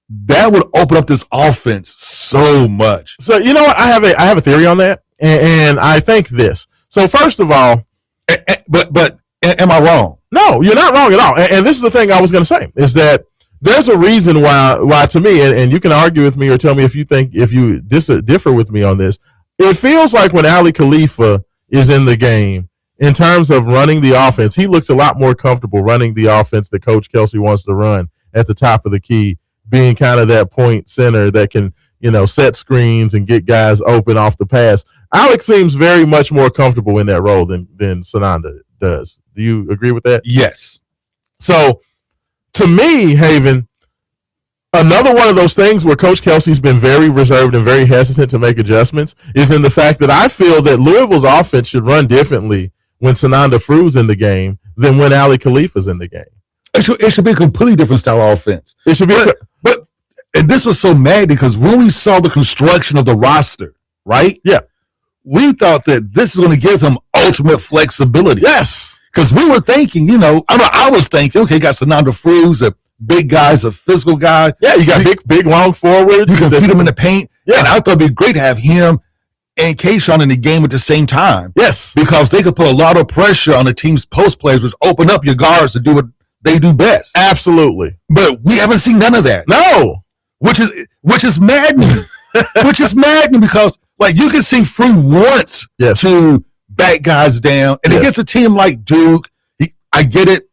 would open up this offense so much. So you know what? I have a theory on that, and I think this. So first of all, but am I wrong? No, you're not wrong at all. And this is the thing I was going to say is that there's a reason why to me, and you can argue with me or tell me if you differ with me on this. It feels like when Ali Khalifa is in the game, in terms of running the offense, he looks a lot more comfortable running the offense that Coach Kelsey wants to run at the top of the key, being kind of that point center that can set screens and get guys open off the pass. Alex seems very much more comfortable in that role than Sananda does. Do you agree with that? Yes. So, to me, Haven, another one of those things where Coach Kelsey's been very reserved and very hesitant to make adjustments is in the fact that I feel that Louisville's offense should run differently when Sananda Fru's in the game than when Ali Khalifa's in the game. It should be a completely different style of offense. It should be, and this was so mad because when we saw the construction of the roster, right? Yeah. We thought that this is going to give him ultimate flexibility. Yes. Because we were thinking, I was thinking, okay, got Sananda Fru's, a big guy's a physical guy. Yeah, you got big long forward. You can feed him in the paint. Yeah. And I thought it'd be great to have him and Kayshawn in the game at the same time. Yes. Because they could put a lot of pressure on the team's post players, which open up your guards to do what they do best. Absolutely. But we haven't seen none of that. No. Which is maddening. Which is maddening because you can see Fru once to back guys down. And against a team like Duke, I get it.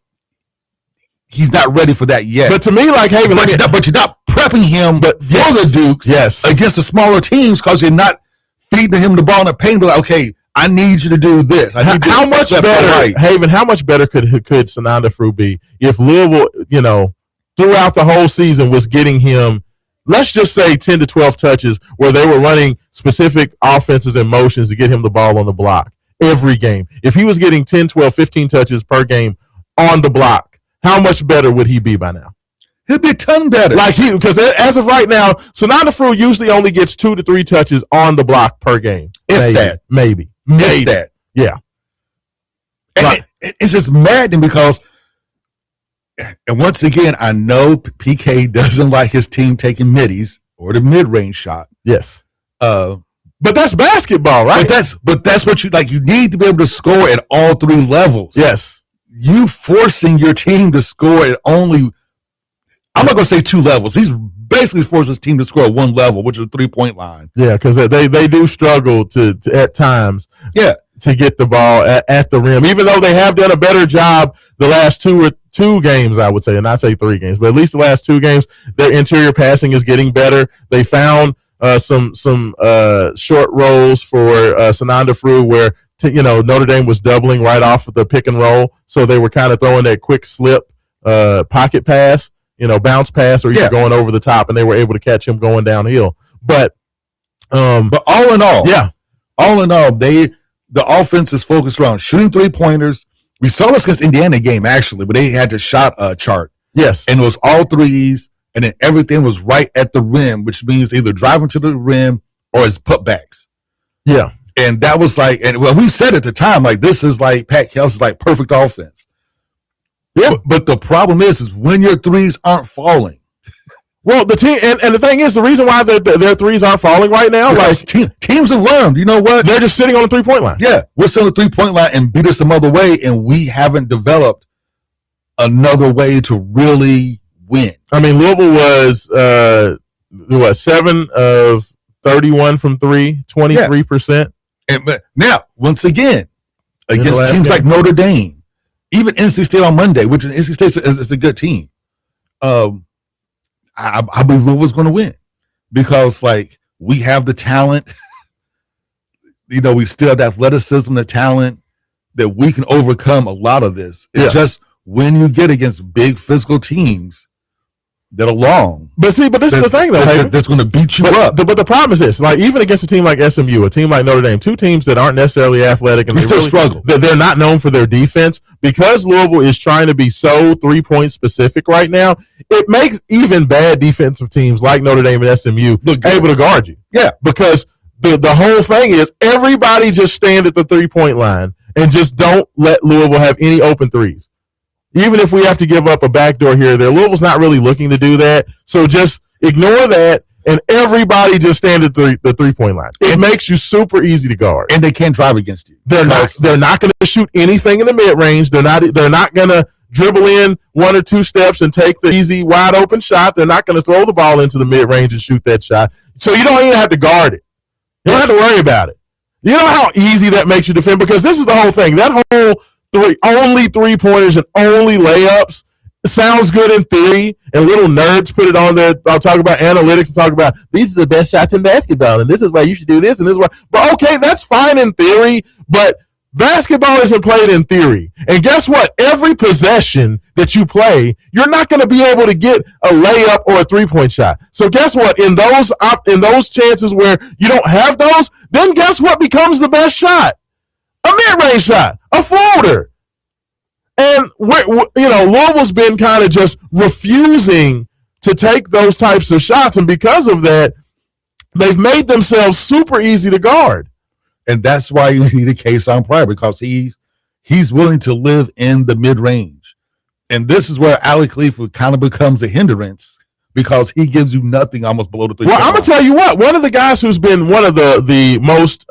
He's not ready for that yet. But to me, Haven, but you're not prepping him for the Dukes against the smaller teams because you're not feeding him the ball in the paint. But okay, I need you to do this. How much better, Haven? How much better could Sananda Fru be if Louisville, throughout the whole season was getting him, let's just say 10 to 12 touches where they were running specific offenses and motions to get him the ball on the block every game. If he was getting 10, 12, 15 touches per game on the block, how much better would he be by now? He'll be a ton better. Because as of right now, Sananda Fru usually only gets 2 to 3 touches on the block per game. Maybe. That. Yeah. And it's just maddening because, and once again, I know PK doesn't like his team taking middies or the mid-range shot. Yes. But that's basketball, right? But that's what you need to be able to score at all three levels. Yes. You forcing your team to score at only, I'm not going to say 2 levels. He's basically forced his team to score at 1 level, which is the 3-point line. Yeah, because they do struggle to at times to get the ball at the rim, even though they have done a better job the last two games, I would say, and I say 3 games, but at least the last 2 games, their interior passing is getting better. They found some short rolls for Sananda Fru where Notre Dame was doubling right off of the pick and roll, so they were kind of throwing that quick slip pocket pass, bounce pass, or either going over the top, and they were able to catch him going downhill. But all in all, the offense is focused around shooting 3-pointers. We saw this against Indiana game actually, but they had the shot chart. Yes, and it was all threes, and then everything was right at the rim, which means either driving to the rim or it's putbacks. Yeah. And that was we said at the time, this is Pat Kelsey's perfect offense. Yeah. But the problem is when your threes aren't falling. Well, the team, and the thing is, the reason why their threes aren't falling right now, teams have learned, you know what? They're just sitting on the 3-point line. Yeah. We're sitting on the 3-point line and beat us some other way, and we haven't developed another way to really win. I mean, Louisville was 7 of 31 from 3, 23%. But now, once again, against teams like Notre Dame, even NC State on Monday, which NC State is a good team, I believe Louisville's going to win because, we have the talent. We still have the athleticism, the talent that we can overcome a lot of this. It's just when you get against big physical teams that are long. But this is the thing, though. That's going to beat you up. But the problem is this: even against a team like SMU, a team like Notre Dame, 2 teams that aren't necessarily athletic, and we still struggle. They're not known for their defense because Louisville is trying to be so 3-point specific right now. It makes even bad defensive teams like Notre Dame and SMU able to guard you. Yeah, because the whole thing is everybody just stand at the 3-point line and just don't let Louisville have any open threes. Even if we have to give up a backdoor here or there, Louisville's not really looking to do that. So just ignore that, and everybody just stand at the 3-point line. It makes you super easy to guard, and they can't drive against you. They're not going to shoot anything in the mid range. They're not going to dribble in 1 or 2 steps and take the easy wide open shot. They're not going to throw the ball into the mid range and shoot that shot. So you don't even have to guard it. You don't have to worry about it. You know how easy that makes you defend, because this is the whole thing. That whole only 3-pointers and only layups sounds good in theory, and little nerds put it on there. I'll talk about analytics and talk about these are the best shots in basketball, and this is why you should do this, and this is why. But okay, that's fine in theory, but basketball isn't played in theory. And guess what? Every possession that you play, you're not going to be able to get a layup or a 3-point shot. So guess what? In those chances where you don't have those, then guess what becomes the best shot? A mid-range shot, a floater. And Louisville's been kind of just refusing to take those types of shots, and because of that, they've made themselves super easy to guard. And that's why you need a Kason Pryor, because he's willing to live in the mid range. And this is where Alec Khalifa kind of becomes a hindrance, because he gives you nothing almost below the 3. Well, I'm gonna tell you what. One of the guys who's been one of the most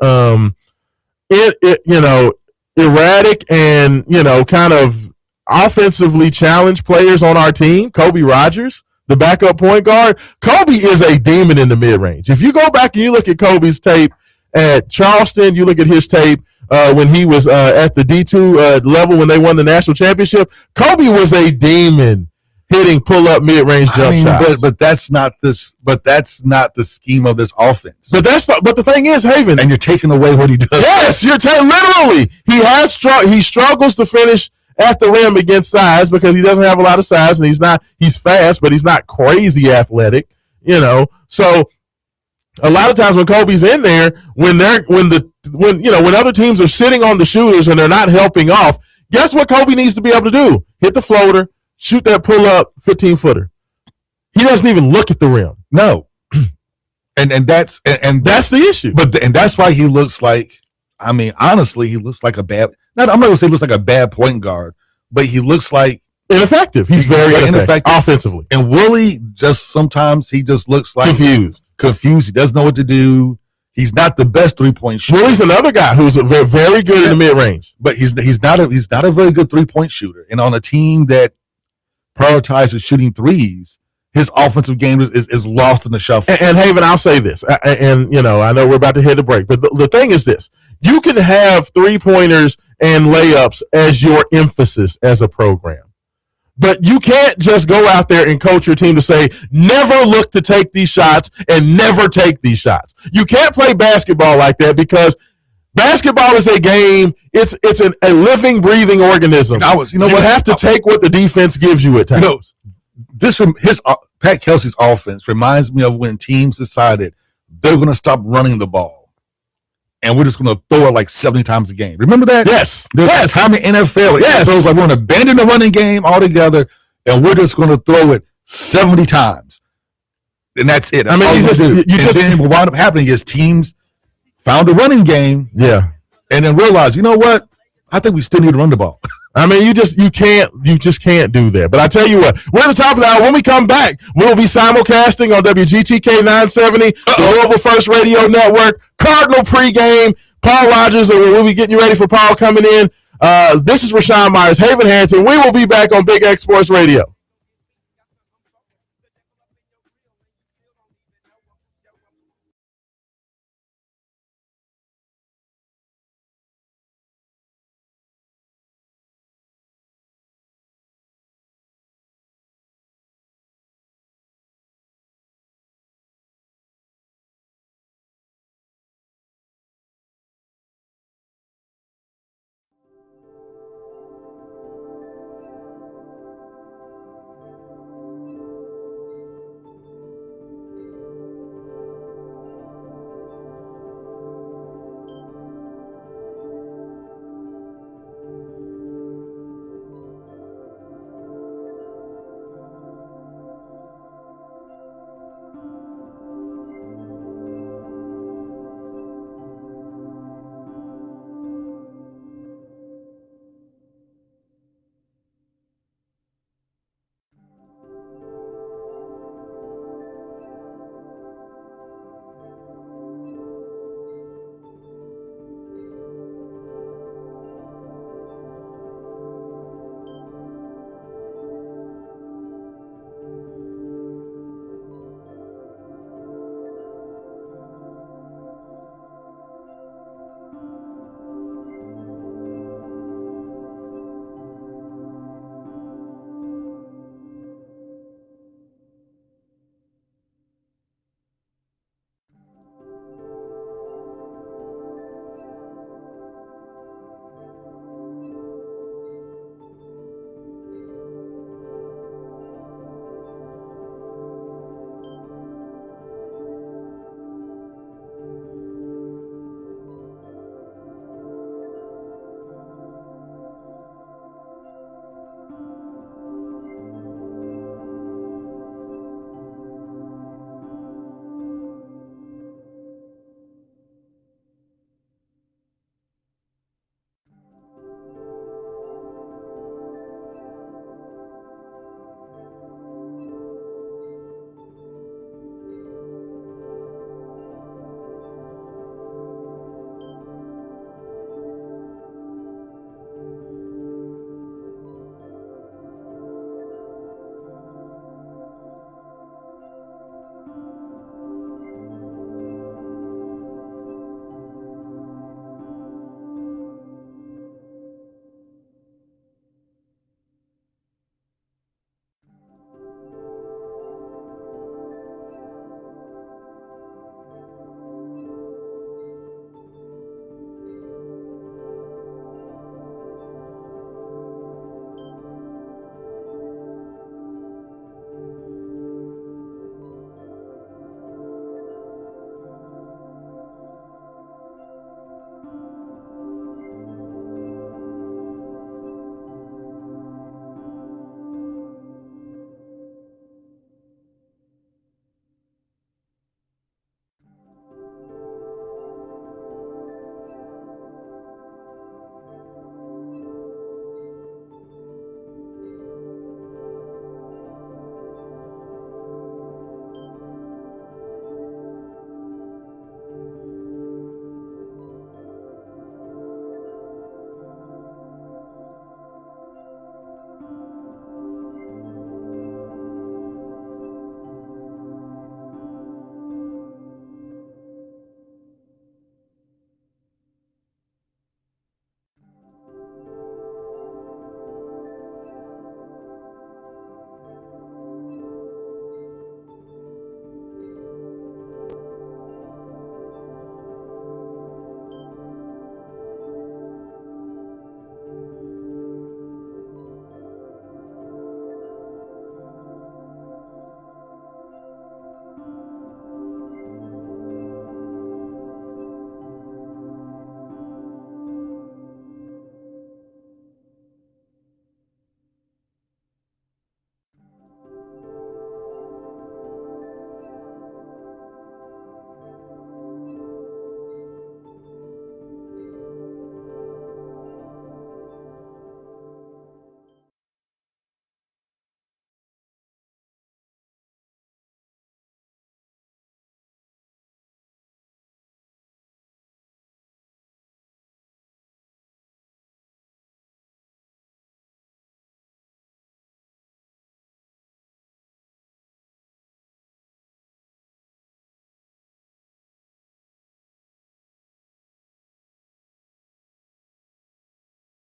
erratic and kind of offensively challenged players on our team, Kobe Rogers, the backup point guard. Kobe is a demon in the mid range. If you go back and you look at Kobe's tape at Charleston, you look at his tape when he was at the D2 level when they won the national championship. Kobe was a demon hitting pull-up mid-range jump shots. But that's not this. But that's not the scheme of this offense. But the thing is, Haven, and you're taking away what he does. Yes, you're literally. He struggles to finish at the rim against size because he doesn't have a lot of size, and he's fast, but he's not crazy athletic. So a lot of times when Kobe's in there, when other teams are sitting on the shooters and they're not helping off, guess what Kobe needs to be able to do? Hit the floater, shoot that pull-up 15-footer. He doesn't even look at the rim. No. And that's the issue. And that's why he looks like, I mean, honestly, he looks like I'm not gonna say he looks like a bad point guard, but he looks like ineffective. He's very ineffective offensively. And Willie sometimes he just looks like confused. He doesn't know what to do. He's not the best 3-point shooter. Willie's another guy who's very, very good in the mid range, but he's not a very good 3-point shooter. And on a team that prioritizes shooting threes, his offensive game is lost in the shuffle. And Haven, I'll say this, and I know we're about to hit a break, but the thing is this: you can have 3-pointers and layups as your emphasis as a program. But you can't just go out there and coach your team to say, never look to take these shots and never take these shots. You can't play basketball like that because basketball is a game. It's a living, breathing organism. You have to take what the defense gives you at times. Pat Kelsey's offense reminds me of when teams decided they're going to stop running the ball. And we're just going to throw it like 70 times a game. Remember that? Yes. There's a time in NFL. Yes. It like we're going to abandon the running game altogether, and we're just going to throw it 70 times. And that's it. That's then what wound up happening is teams found a running game. Yeah. And then realized, you know what? I think we still need to run the ball. I mean, you just can't do that. But I tell you what, we're at the top of the hour. When we come back, we'll be simulcasting on WGTK 970, the Louisville First Radio Network, Cardinal pregame. Paul Rogers, and we'll be getting you ready for Paul coming in. This is Raashaan Myers, Haven Hanson. We will be back on Big X Sports Radio.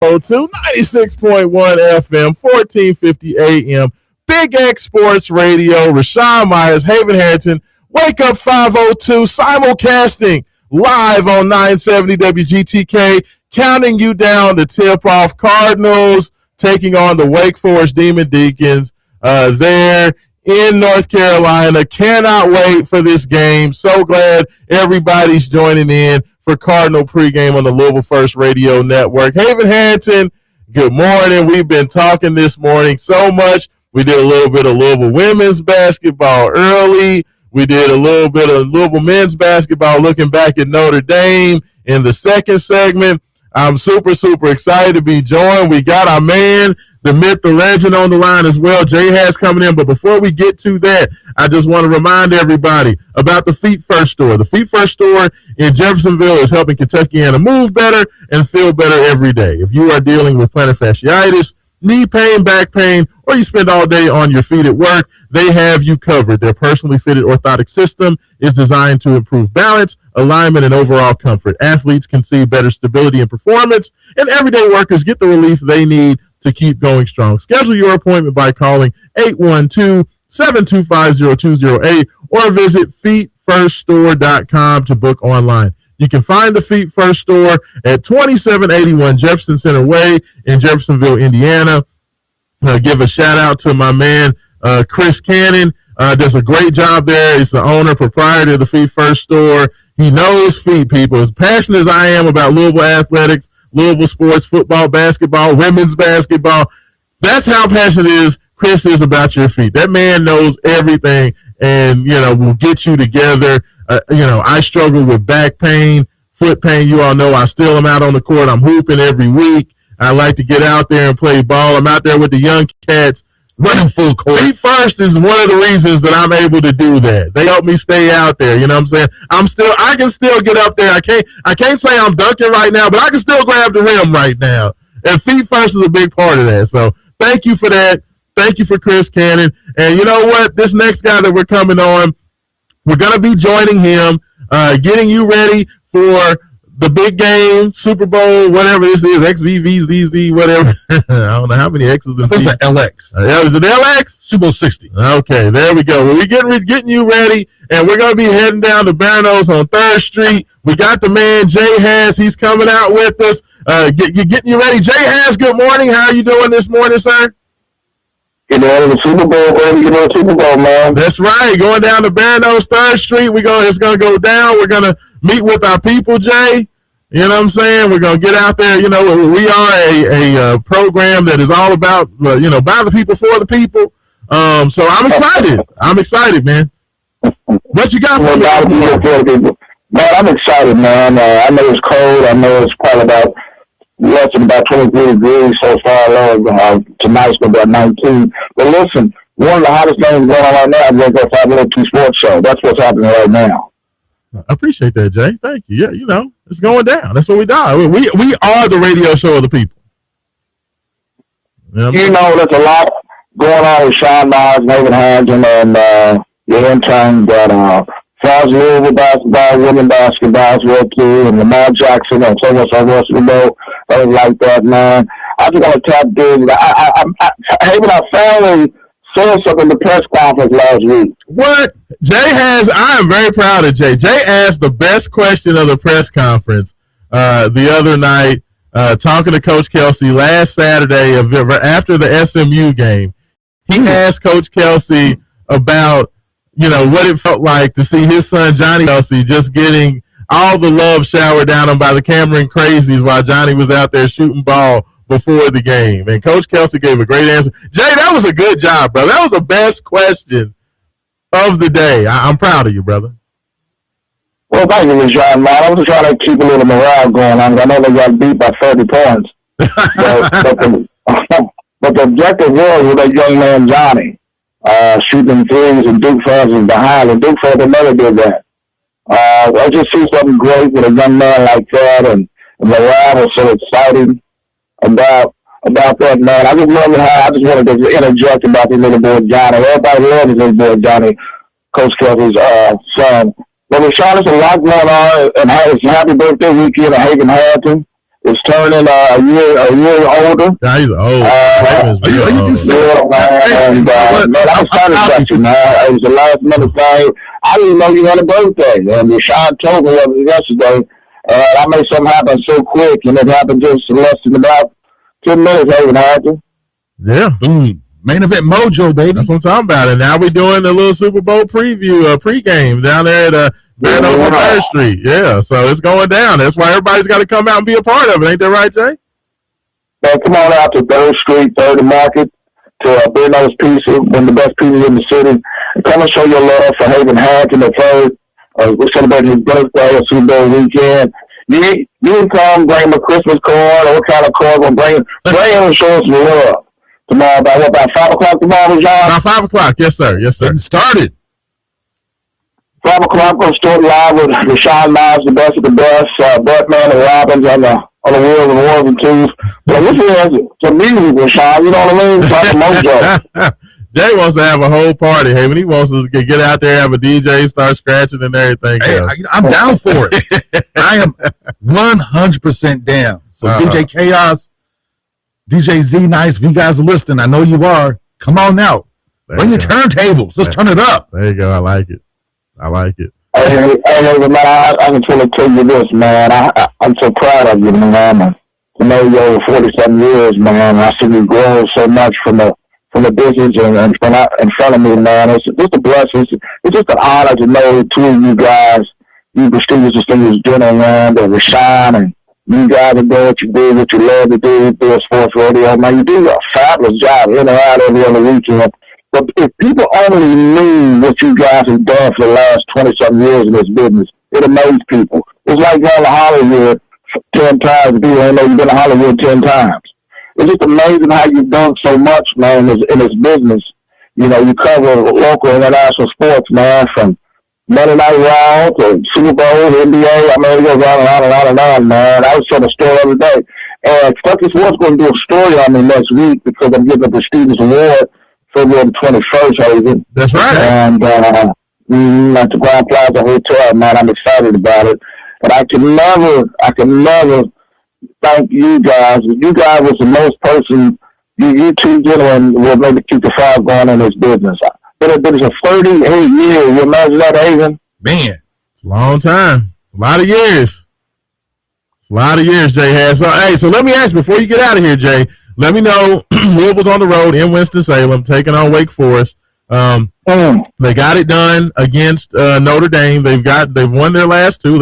96.1 FM, 1450 AM, Big X Sports Radio, Raashaan Myers, Haven Harrington, Wake Up 502, simulcasting live on 970 WGTK, counting you down to tip off. Cardinals taking on the Wake Forest Demon Deacons there in North Carolina. Cannot wait for this game. So glad everybody's joining in for Cardinal pregame on the Louisville First Radio Network. Haven Harrington, good morning. We've been talking this morning so much. We did a little bit of Louisville women's basketball early. We did a little bit of Louisville men's basketball looking back at Notre Dame in the second segment. I'm super, super excited to be joined. We got our man, the myth, the legend on the line as well. Jay has coming in. But before we get to that, I just want to remind everybody about the Feet First store. The Feet First store in Jeffersonville is helping Kentuckiana move better and feel better every day. If you are dealing with plantar fasciitis, knee pain, back pain, or you spend all day on your feet at work, they have you covered. Their personally fitted orthotic system is designed to improve balance, alignment, and overall comfort. Athletes can see better stability and performance, and everyday workers get the relief they need to keep going strong. Schedule your appointment by calling 812-725-0208 or visit feetfirststore.com to book online. You can find the Feet First store at 2781 Jefferson Center Way in Jeffersonville, Indiana. Give a shout out to my man, Chris Cannon. Does a great job there. He's the owner, proprietor of the Feet First store. He knows feet, people. As passionate as I am about Louisville athletics, Louisville sports, football, basketball, women's basketball, that's how passionate Chris is about your feet. That man knows everything and, will get you together. I struggle with back pain, foot pain. You all know I still am out on the court. I'm hooping every week. I like to get out there and play ball. I'm out there with the young cats running full court. Feet First is one of the reasons that I'm able to do that. They help me stay out there. You know what I'm saying? I can still get up there. I can't say I'm dunking right now, but I can still grab the rim right now. And Feet First is a big part of that. So thank you for that. Thank you for Chris Cannon. And you know what? This next guy that we're coming on, we're going to be joining him, getting you ready for the big game, Super Bowl, whatever this is, XVVZZ, whatever. I don't know how many X's in It's an LX. Is it LX? Super Bowl 60. Okay, there we go. Well, we're getting you ready, and we're going to be heading down to Barnos on 3rd Street. We got the man, Jay Haas. He's coming out with us. Getting you ready. Jay Haas, good morning. How are you doing this morning, sir? The Super Bowl, baby. The Super Bowl, man. That's right. Going down to Barnos, 3rd Street. It's going to go down. We're going to meet with our people, Jay. You know what I'm saying? We're going to get out there. We are a program that is all about, by the people, for the people. So I'm excited. I'm excited, man. What you got for me? Man, I'm excited, man. I know it's cold. I know it's probably less than about 23 degrees so far. Tonight's going to be at 19. But listen, one of the hottest things going on right now is going to go 502 Sports Show. That's what's happening right now. I appreciate that, Jay. Thank you. Yeah, it's going down. That's what we do. We are the radio show of the people. There's a lot going on with Raashaan Myers, Haven Harrington, and your interns that France Louisville basketball, women basketball as well too, and Lamar Jackson and so much else to know. Things like that, man. I just want to tap in. Haven, our family said something in the press conference last week. What? I am very proud of Jay. Jay asked the best question of the press conference the other night, talking to Coach Kelsey last Saturday after the SMU game. He asked Coach Kelsey about, what it felt like to see his son, Johnny Kelsey, just getting all the love showered down him by the Cameron Crazies while Johnny was out there shooting ball before the game. And Coach Kelsey gave a great answer. Jay, that was a good job, brother. That was the best question of the day. I'm proud of you, brother. Well, thank you, Raashaan, man. I was just trying to keep a little morale going on. I know they got beat by 30 points. but the objective was with that young man, Johnny, shooting threes, and Duke fans was behind, and Duke fans never did that. I just see something great with a young man like that, and morale was so exciting about that, man. I just wanted to interject about this little boy, Johnny. Everybody loves this little boy, Johnny, Coach Kelsey's son. But Raashaan, there's a lot going on, and it's a happy birthday weekend at Haven Harrington. is turning a year older. Yeah, he's old. Man, I'm excited about you, man. It was the last minute thing. I didn't know you had a birthday. And Raashaan told me it was yesterday. I made something happen so quick, and it happened just less than about 10 minutes. Even happened. Yeah. Main event mojo, baby. That's what I'm talking about. And now we're doing a little Super Bowl preview, pregame down there at Meadows on 3rd Street. Yeah, so it's going down. That's why everybody's got to come out and be a part of it. Ain't that right, Jay? Man, come on out to 3rd Street, 3rd and Market, to Meadows Pizza, one of the best pizzas in the city. And come and show your love for Haven Hack and the 3rd. We're celebrating his birthday, a Super Bowl weekend. You can come, bring him a Christmas card, or what kind of card we'll bring him and show us some love. Tomorrow, about 5 o'clock tomorrow, John? About 5 o'clock, yes, sir. Yes, sir. Getting started. 5 o'clock, going to start live with Raashaan Miles, the best of the best, Batman and Robbins on the wheels and ones and twos. But this is some music, Raashaan, you know what I mean? It's like a mojo. Jay wants to have a whole party. Hey, when he wants us to get out there, have a DJ, start scratching and everything. Hey, I'm down for it. I am 100% down. So DJ Chaos, DJ Z Nice, if you guys are listening, I know you are. Come on out. Bring your turntables. Let's turn it up. There you go. I like it. Hey, man, I can tell you this, man. I'm so proud of you, man. To know you over 40-something years, man. I see you grow so much from the business and in front of me, man. It's just a blessing. It's just an honor to know two of you guys, you prestigious gentlemen, and Raashaan, and you guys are doing what you do, what you love to do sports radio. Man, you do a fabulous job in and out every other weekend. But if people only knew what you guys have done for the last 20-something years in this business, it amazed people. It's like going to Hollywood 10 times. People don't know you've been to Hollywood 10 times. It's just amazing how you've done so much, man, in this business. You know, you cover local and international sports, man, from Monday Night Raw to Super Bowl, the NBA. I mean, it goes on and on and on and on, man. I was telling a story every day. And Kentucky Sports going to do a story on me next week because I'm getting a prestigious award February 21st, Haven. That's right. And at the Grand Plaza Hotel, man, I'm excited about it. But I can never thank you guys. You guys was the most person, you two gentlemen will maybe keep the fire going in this business. But it's a 38 years. You imagine that, Haven? Man. It's a long time. A lot of years. It's a lot of years, Jay has. So, hey, so let me ask you, before you get out of here, Jay, let me know, Louisville's on the road in Winston-Salem, taking on Wake Forest. They got it done against Notre Dame. They've won their last two.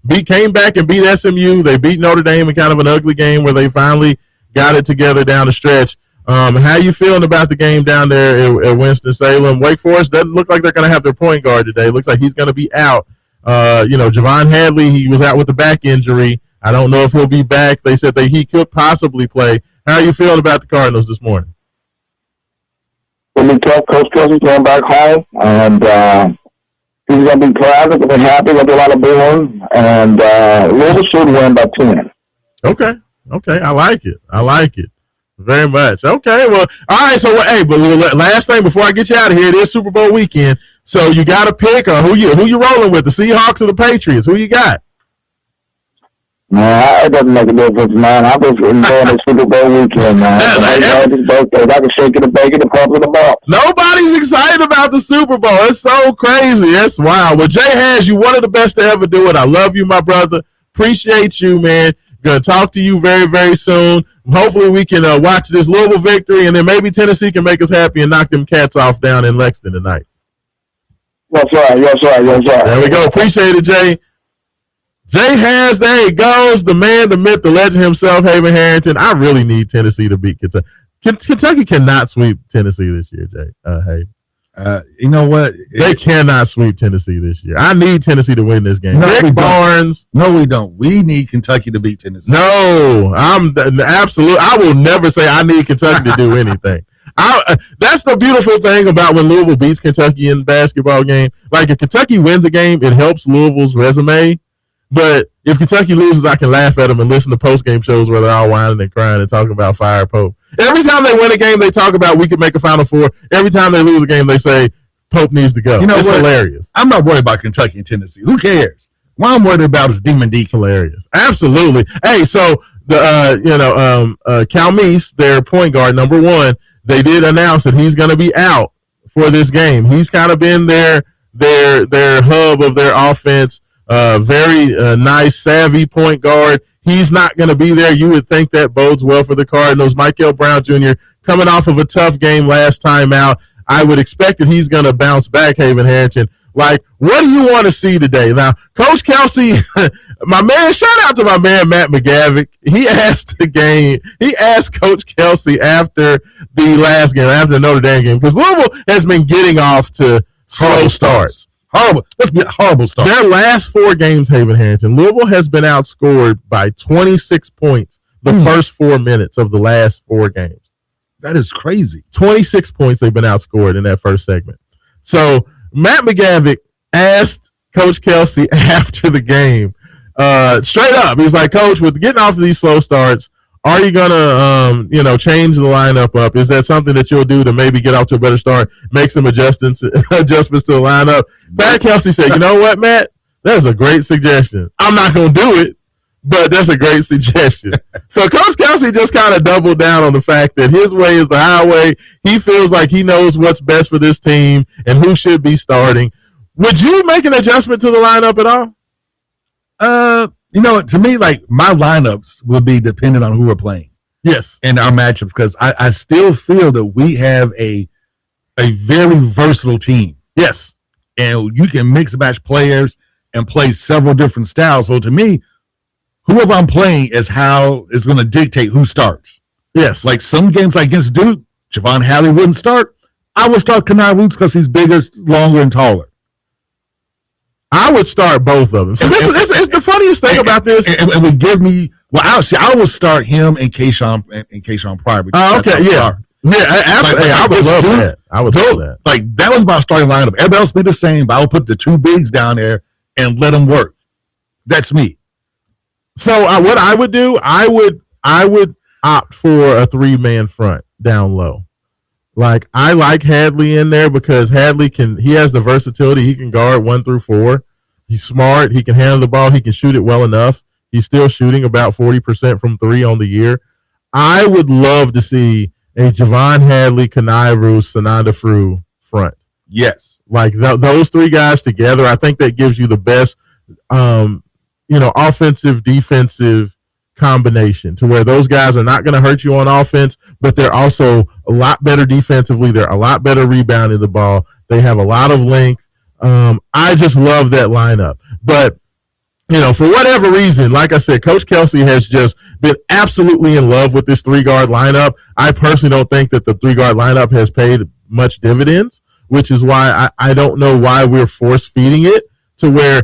They came back and beat SMU. They beat Notre Dame in kind of an ugly game where they finally got it together down the stretch. How you feeling about the game down there at Winston-Salem? Wake Forest doesn't look like they're going to have their point guard today. Looks like he's going to be out. Javon Hadley, he was out with a back injury. I don't know if he'll be back. They said he could possibly play. How are you feeling about the Cardinals this morning? It'll be tough. Coach Cousins going back home, and he's going to be proud. Going to be happy. Going to do a lot of booing, and Louisville should win by 10. Okay. I like it very much. Okay, well, all right. So, but last thing before I get you out of here, it is Super Bowl weekend. So you got to pick who you rolling with, the Seahawks or the Patriots? Who you got? Man, it doesn't make a difference, man. I'm just enjoying the Super Bowl weekend, man. I can shake it and bake it and pump it about. Nobody's excited about the Super Bowl. It's so crazy. It's wild. Well, Jay has you one of the best to ever do it. I love you, my brother. Appreciate you, man. Gonna talk to you very, very soon. Hopefully we can watch this Louisville victory, and then maybe Tennessee can make us happy and knock them cats off down in Lexington tonight. Yes, right. There we go. Appreciate it, Jay. Jay has, there he goes, the man, the myth, the legend himself, Haven Harrington. I really need Tennessee to beat Kentucky. Kentucky cannot sweep Tennessee this year, Jay. You know what? They cannot sweep Tennessee this year. I need Tennessee to win this game. No, Rick Barnes. No, we don't. We need Kentucky to beat Tennessee. No, I'm absolute. I will never say I need Kentucky to do anything. That's the beautiful thing about when Louisville beats Kentucky in the basketball game. Like, if Kentucky wins a game, it helps Louisville's resume. But if Kentucky loses, I can laugh at them and listen to post-game shows where they're all whining and crying and talking about fire Pope. Every time they win a game, they talk about we could make a Final Four. Every time they lose a game, they say Pope needs to go. You know, it's hilarious. I'm not worried about Kentucky and Tennessee. Who cares? What I'm worried about is Demon D. Hilarious. Absolutely. Hey, so Calmise, their point guard, number one, they did announce that he's going to be out for this game. He's kind of been their hub of their offense. Very nice, savvy point guard. He's not going to be there. You would think that bodes well for the Cardinals. Michael Brown Jr. coming off of a tough game last time out. I would expect that he's going to bounce back, Haven Harrington. Like, what do you want to see today? Now, Coach Kelsey, my man, shout out to my man, Matt McGavick. He asked Coach Kelsey after the last game, after the Notre Dame game, because Louisville has been getting off to slow starts. Horrible. That's been a horrible start. Their last 4 games, Haven Harrington, Louisville has been outscored by 26 points the first 4 minutes of the last 4 games. That is crazy. 26 points they've been outscored in that first segment. So Matt McGavick asked Coach Kelsey after the game, straight up, he's like, Coach, with getting off of these slow starts, are you gonna change the lineup up? Is that something that you'll do to maybe get off to a better start, make some adjustments to the lineup? Matt Kelsey said, you know what, Matt? That's a great suggestion. I'm not gonna do it, but that's a great suggestion. So Coach Kelsey just kind of doubled down on the fact that his way is the highway. He feels like he knows what's best for this team and who should be starting. Would you make an adjustment to the lineup at all? To me, like, my lineups will be dependent on who we're playing. Yes. And our matchups, because I still feel that we have a very versatile team. Yes. And you can mix and match players and play several different styles. So to me, whoever I'm playing is how is going to dictate who starts. Yes. Like some games like against Duke, Javon Halley wouldn't start. I would start Kenai Roots because he's bigger, longer, and taller. I would start both of them. So it's the funniest thing about this. And would give me, I would start him and Kayshawn Pryor. Okay, yeah. Yeah, absolutely. I would love that. I would love that. Like, that was my starting lineup. Everybody else be the same, but I would put the 2 bigs down there and let them work. That's me. So what I would do, I would opt for a 3-man front down low. Like, I like Hadley in there because Hadley he has the versatility. He can guard 1 through 4. He's smart. He can handle the ball. He can shoot it well enough. He's still shooting about 40% from 3 on the year. I would love to see a Javon Hadley, Kenai Roos, Sananda Frew front. Yes. Like those 3 guys together, I think that gives you the best, offensive, defensive combination to where those guys are not going to hurt you on offense, but they're also a lot better defensively. They're a lot better rebounding the ball. They have a lot of length. I just love that lineup. But, for whatever reason, like I said, Coach Kelsey has just been absolutely in love with this 3-guard lineup. I personally don't think that the 3-guard lineup has paid much dividends, which is why I don't know why we're force feeding it to where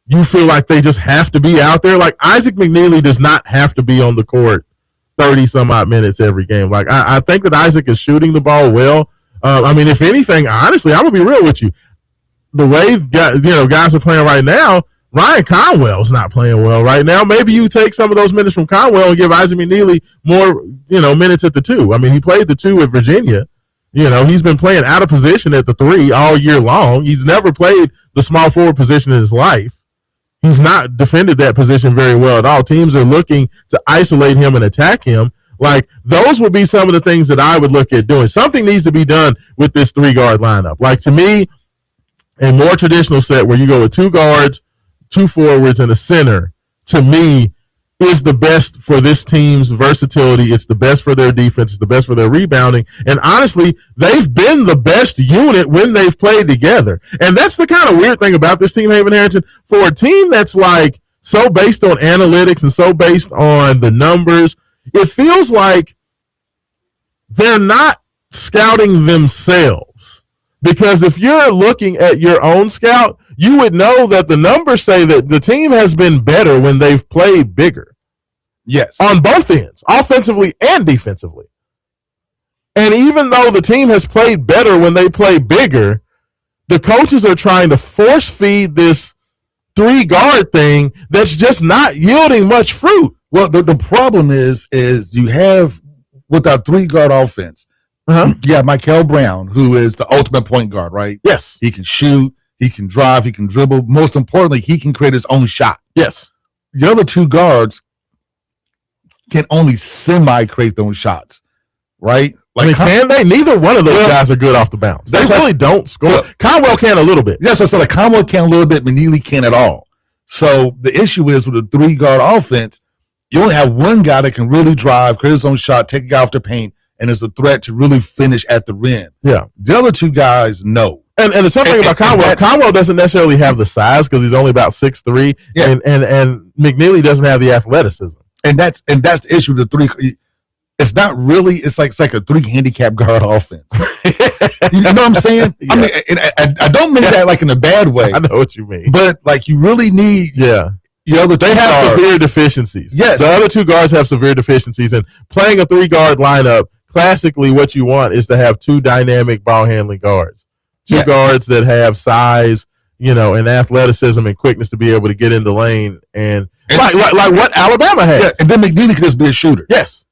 you feel like they just have to be out there. Like, Isaac McNeely does not have to be on the court 30-some-odd minutes every game. Like, I think that Isaac is shooting the ball well. If anything, honestly, I'm going to be real with you. The way guys are playing right now, Ryan Conwell's not playing well right now. Maybe you take some of those minutes from Conwell and give Isaac McNeely more, minutes at the 2. He played the 2 at Virginia. He's been playing out of position at the 3 all year long. He's never played the small forward position in his life. He's not defended that position very well at all. Teams are looking to isolate him and attack him. Like, those would be some of the things that I would look at doing. Something needs to be done with this 3-guard lineup. Like, to me, a more traditional set where you go with 2 guards, 2 forwards, and a center, to me, is the best for this team's versatility. It's the best for their defense. It's the best for their rebounding. And honestly, they've been the best unit when they've played together. And that's the kind of weird thing about this team, Haven Harrington. For a team that's like so based on analytics and so based on the numbers, it feels like they're not scouting themselves. Because if you're looking at your own scout, you would know that the numbers say that the team has been better when they've played bigger. Yes. On both ends, offensively and defensively. And even though the team has played better when they play bigger, the coaches are trying to force feed this 3-guard thing that's just not yielding much fruit. Well, the problem is you have, with our 3-guard offense, you have Michael Brown, who is the ultimate point guard, right? Yes. He can shoot. He can drive. He can dribble. Most importantly, he can create his own shot. Yes. The other two guards can only semi-create their own shots, right? Like, can they? Neither one of those guys are good off the bounce. They really don't score. Well, Conwell can a little bit. That's what I said. Like, Conwell can a little bit, McNeely can't at all. So the issue is with a three-guard offense, you only have one guy that can really drive, create his own shot, take a guy off the paint, and is a threat to really finish at the rim. Yeah. The other two guys, no. And the tough thing about Conwell doesn't necessarily have the size because he's only about 6'3", and McNeely doesn't have the athleticism. And that's the issue with the three. It's not really. It's like a three handicap guard offense. You know what I'm saying? Yeah. I mean, I don't mean that like in a bad way. I know what you mean. But like you really need. Yeah. The other two they have severe deficiencies. Yes. The other two guards have severe deficiencies, and playing a three-guard lineup, classically, what you want is to have two dynamic ball handling guards. Two guards that have size, and athleticism and quickness to be able to get in the lane, and like what Alabama has. Yeah, and then McNeely could just be a shooter. Yes,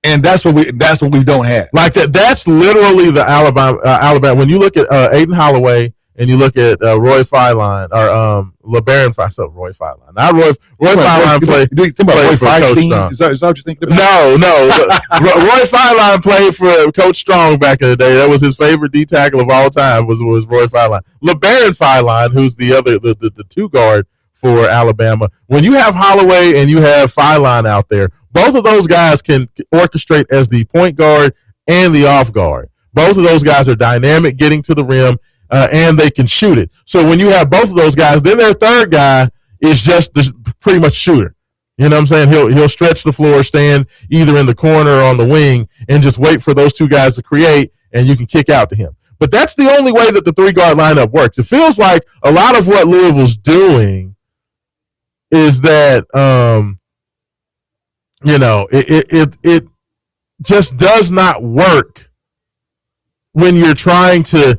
and that's what we don't have. Like that. That's literally the Alabama. When you look at Aiden Holloway and you look at Roy Filine or LeBaron Roy Filine. Not Roy Filine played. You think about Roy Feinstein? Is that what you're thinking about? No. Roy Filine played for Coach Strong back in the day. That was his favorite D tackle of all time. Was Roy Filine. LeBaron Filine, who's the two guard for Alabama. When you have Holloway and you have Filine out there, both of those guys can orchestrate as the point guard and the off guard. Both of those guys are dynamic, getting to the rim. And they can shoot it. So when you have both of those guys, then their third guy is just pretty much shooter. You know what I'm saying? He'll stretch the floor, stand either in the corner or on the wing, and just wait for those two guys to create, and you can kick out to him. But that's the only way that the three-guard lineup works. It feels like a lot of what Louisville's doing is that, it just does not work when you're trying to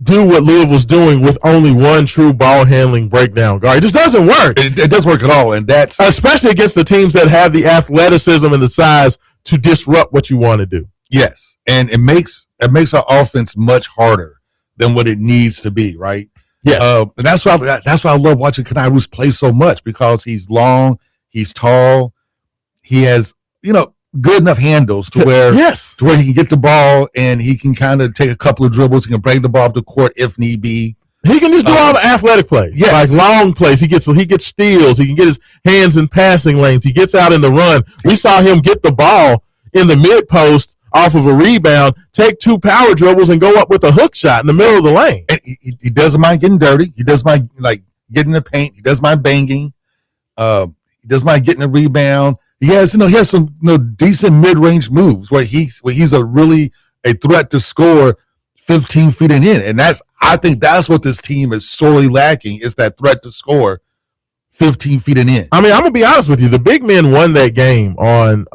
do what Louisville's doing with only one true ball handling breakdown guard. It just doesn't work. It doesn't work at all, and that's especially against the teams that have the athleticism and the size to disrupt what you want to do. Yes, and it makes our offense much harder than what it needs to be, right? Yes, and that's why I love watching Kenai Roos play so much, because he's long, he's tall, he has good enough handles to where he can get the ball and he can kind of take a couple of dribbles. He can bring the ball up the court if need be. He can just do all the athletic plays, like long plays. He gets steals. He can get his hands in passing lanes. He gets out in the run. We saw him get the ball in the mid post off of a rebound, take two power dribbles, and go up with a hook shot in the middle of the lane. And he doesn't mind getting dirty. He doesn't mind getting the paint. He doesn't mind banging. He doesn't mind getting a rebound. He has some decent mid-range moves where he's a threat to score 15 feet and in. And I think that's what this team is sorely lacking, is that threat to score 15 feet and in. I mean, I'm gonna be honest with you. The big men won that game on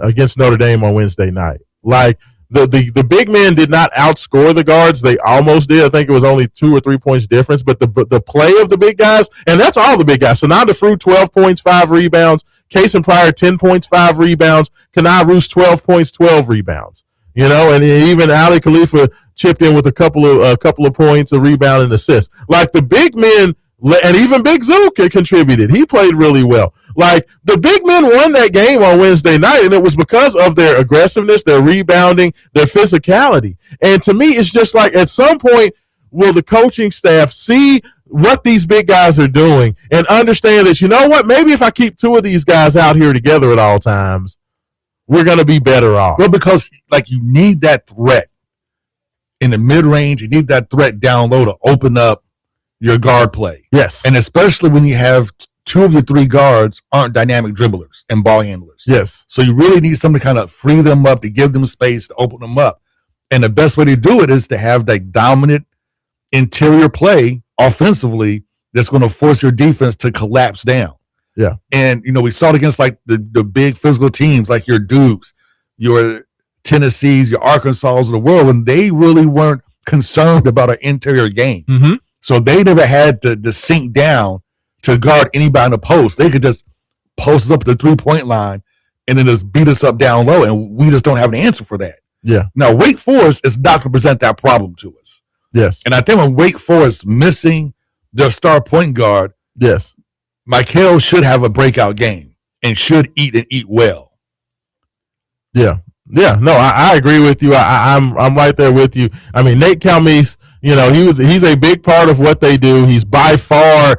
against Notre Dame on Wednesday night. Like the big men did not outscore the guards. They almost did. I think it was only 2 or 3 points difference. But the play of the big guys, and that's all the big guys. Sananda Fruit, 12 points, 5 rebounds. Kaysen Pryor, 10 points, 5 rebounds. Kenai Roos, 12 points, 12 rebounds. And even Ali Khalifa chipped in with a couple of points, a rebound, and assist. Like the big men, and even Big Zook contributed. He played really well. Like the big men won that game on Wednesday night, and it was because of their aggressiveness, their rebounding, their physicality. And to me, it's just like at some point, will the coaching staff see what these big guys are doing and understand that, maybe if I keep 2 of these guys out here together at all times, we're going to be better off. Well, because you need that threat in the mid-range. You need that threat down low to open up your guard play. Yes. And especially when you have 2 of your 3 guards aren't dynamic dribblers and ball handlers. Yes. So you really need something to kind of free them up, to give them space, to open them up. And the best way to do it is to have that dominant interior play offensively that's going to force your defense to collapse down. Yeah. And, we saw it against the big physical teams like your Dukes, your Tennessees, your Arkansas of the world, and they really weren't concerned about an interior game. Mm-hmm. So they never had to sink down to guard anybody in the post. They could just post us up at the 3-point line and then just beat us up down low, and we just don't have an answer for that. Yeah. Now, Wake Forest is not going to present that problem to us. Yes. And I think when Wake Forest missing their star point guard, yes, Michael should have a breakout game and should eat and eat well. Yeah. Yeah. No, I agree with you. I'm right there with you. I mean, Nate Calmese, he's a big part of what they do. He's by far,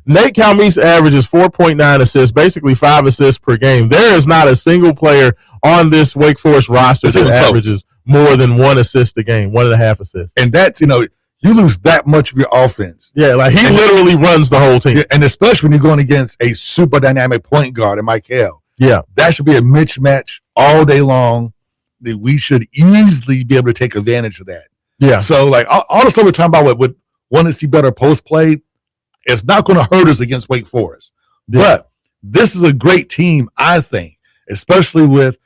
Nate Calmese averages 4.9 assists, basically 5 assists per game. There is not a single player on this Wake Forest roster that averages more than 1 assist a game, 1.5 assists. And that's, you lose that much of your offense. Yeah, like he literally runs the whole team. And especially when you're going against a super dynamic point guard in Michael. Yeah. That should be a mismatch all day long. That we should easily be able to take advantage of that. Yeah. So, like, all the stuff we're talking about with want to see better post play, it's not going to hurt us against Wake Forest. Yeah. But this is a great team, I think, especially with,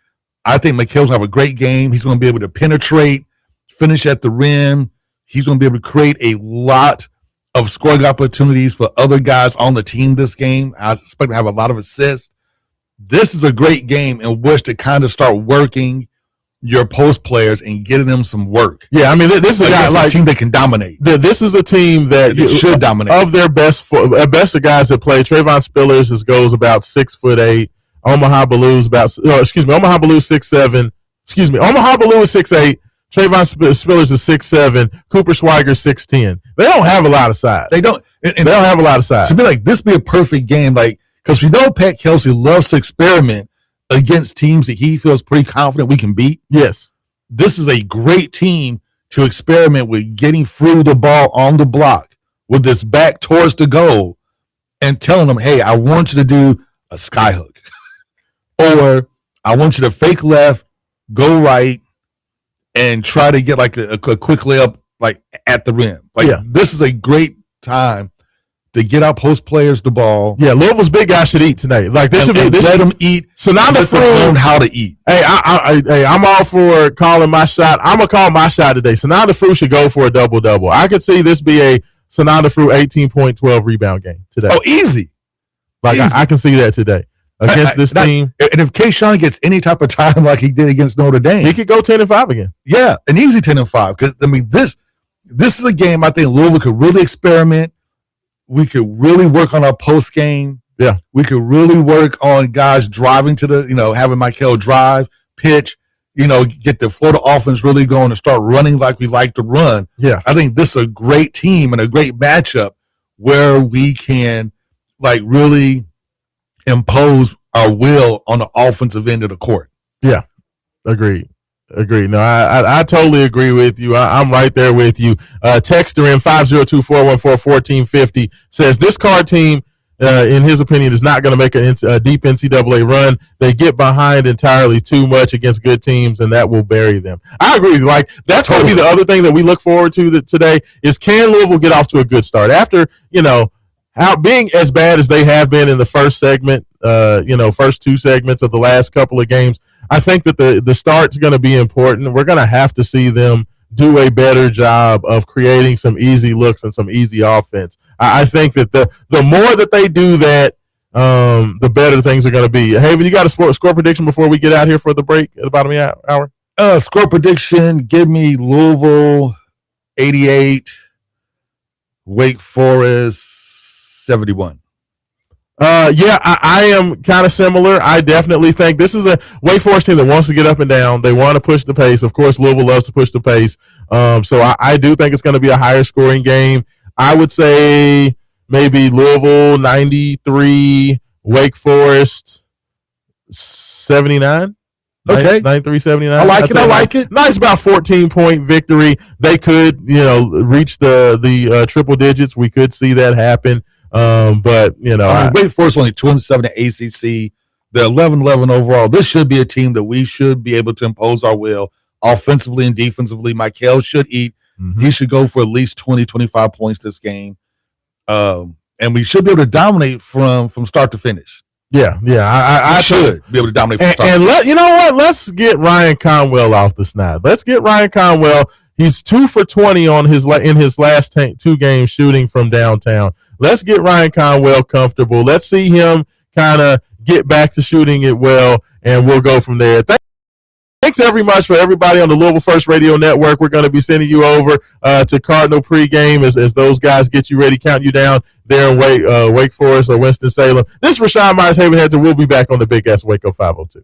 I think Michael's going to have a great game. He's going to be able to penetrate, finish at the rim. He's going to be able to create a lot of scoring opportunities for other guys on the team this game. I expect him to have a lot of assists. This is a great game in which to kind of start working your post players and getting them some work. Yeah, I mean, this is a team that can dominate. This is a team that should dominate. Of their best of guys that play, Trayvon Spillers goes about 6'8". Omaha Ballew's Omaha Ballew's 6'7". Omaha Ballew is 6'8". Trayvon Spillers is 6'7". Cooper Swiger's 6'10". They don't have a lot of size. They don't. And they don't have a lot of size. To be like, this be a perfect game, like, because we know Pat Kelsey loves to experiment against teams that he feels pretty confident we can beat. Yes. This is a great team to experiment with, getting through the ball on the block with this back towards the goal and telling them, hey, I want you to do a skyhook. Or I want you to fake left, go right, and try to get like a quick layup like at the rim. Like, This is a great time to get our post players the ball. Yeah, Louisville's big guy should eat tonight. Like, this should be let them eat. So now the learn how to eat. Hey, I'm all for calling my shot. I'm gonna call my shot today. Sananda Fruit should go for a double-double. I could see this be a Sananda Fruit 18-12 rebound game today. Oh, easy. Like easy. I can see that today against this team. And if Kayshawn gets any type of time like he did against Notre Dame, he could go 10-5 again. Yeah, an easy 10-5. Because I mean, this is a game I think Louisville could really experiment. We could really work on our post game. Yeah. We could really work on guys driving to the, having Michael drive, pitch, get the Florida offense really going and start running like we like to run. Yeah. I think this is a great team and a great matchup where we can like really impose our will on the offensive end of the court. Yeah. Agreed. No, I totally agree with you. I'm right there with you. Texter in 502-414-1450 says this card team, in his opinion, is not going to make a deep NCAA run. They get behind entirely too much against good teams, and that will bury them. I agree with you. Like, that's going to be the other thing that we look forward to today is, can Louisville get off to a good start after, how being as bad as they have been in the first segment, first 2 segments of the last couple of games. I think that the start's going to be important. We're going to have to see them do a better job of creating some easy looks and some easy offense. I think that the more that they do that, the better things are going to be. Haven, you got a score prediction before we get out here for the break at the bottom of the hour? Score prediction, give me Louisville 88, Wake Forest 71. I am kind of similar. I definitely think this is a Wake Forest team that wants to get up and down. They want to push the pace. Of course, Louisville loves to push the pace. So I do think it's going to be a higher scoring game. I would say maybe Louisville 93, Wake Forest 79. Okay. 93-79. I like it. Nice, about 14-point victory. They could, reach the triple digits. We could see that happen. But Wake Forest only 2-7 at ACC. They're 11-11 overall. This should be a team that we should be able to impose our will offensively and defensively. Michael should eat. Mm-hmm. He should go for at least 20, 25 points this game. And we should be able to dominate from start to finish. Yeah. I should be able to dominate from start to finish. You know what? Let's get Ryan Conwell off the snide. Let's get Ryan Conwell. He's 2 for 20 in his last 2 games shooting from downtown. Let's get Ryan Conwell comfortable. Let's see him kind of get back to shooting it well, and we'll go from there. Thanks very much for everybody on the Louisville First Radio Network. We're going to be sending you over to Cardinal pregame as those guys get you ready, count you down there in Wake Forest or Winston-Salem. This is Raashaan Myers Havenhead, and we'll be back on the Big Ass Wake Up 502.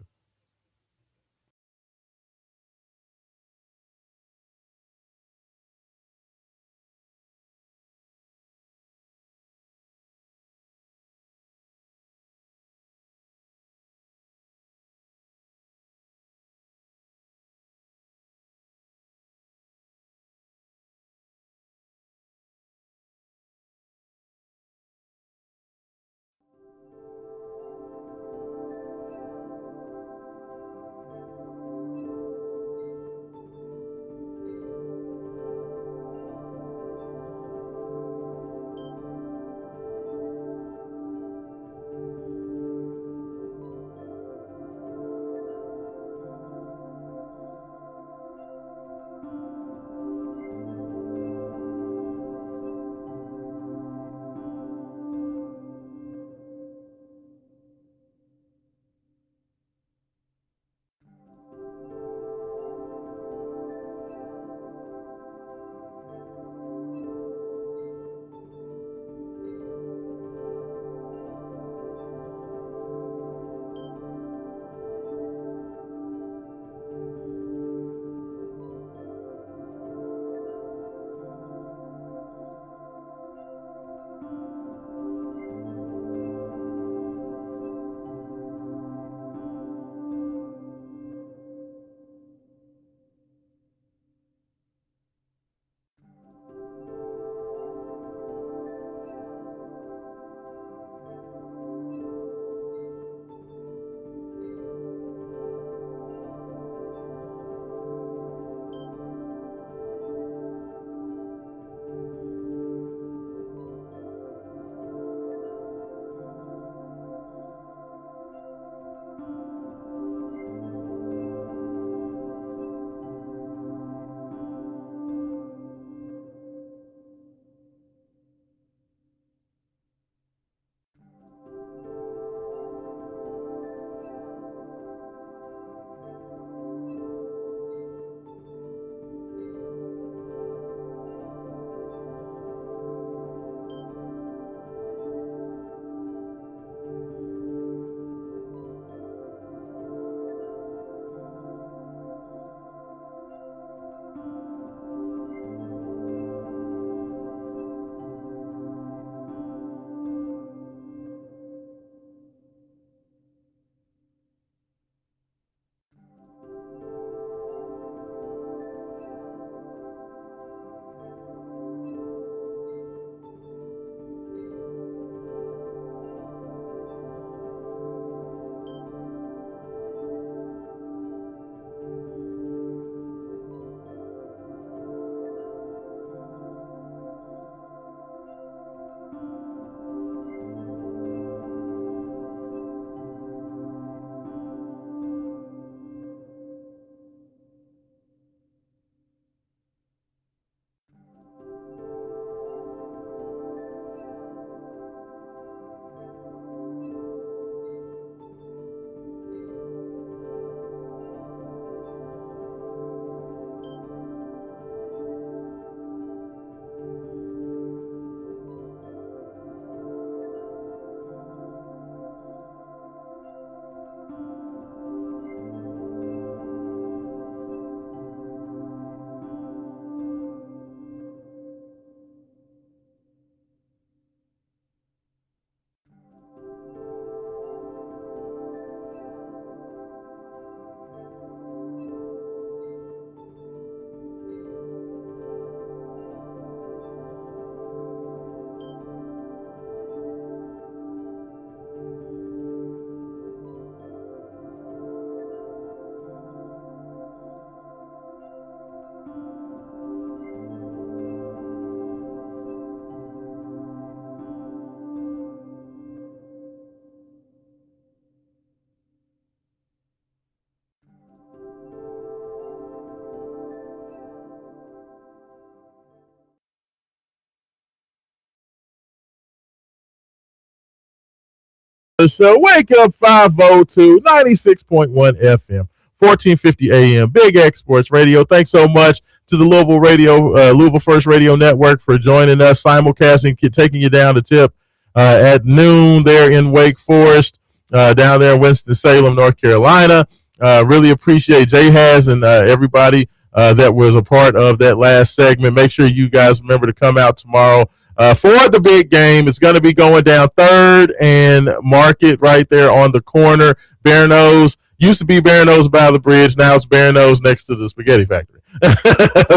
The show. Wake up 502 96.1 FM. 1450 AM, Big X Sports Radio. Thanks so much to the Louisville First Radio Network for joining us, simulcasting, taking you down to tip at noon there in Wake Forest, down there in Winston-Salem, North Carolina. Really appreciate J-Haz and everybody that was a part of that last segment. Make sure you guys remember to come out tomorrow for the big game. It's going to be going down 3rd and Market right there on the corner. Bear Nose used to be Bear Nose by the bridge. Now it's Bear Nose next to the spaghetti factory.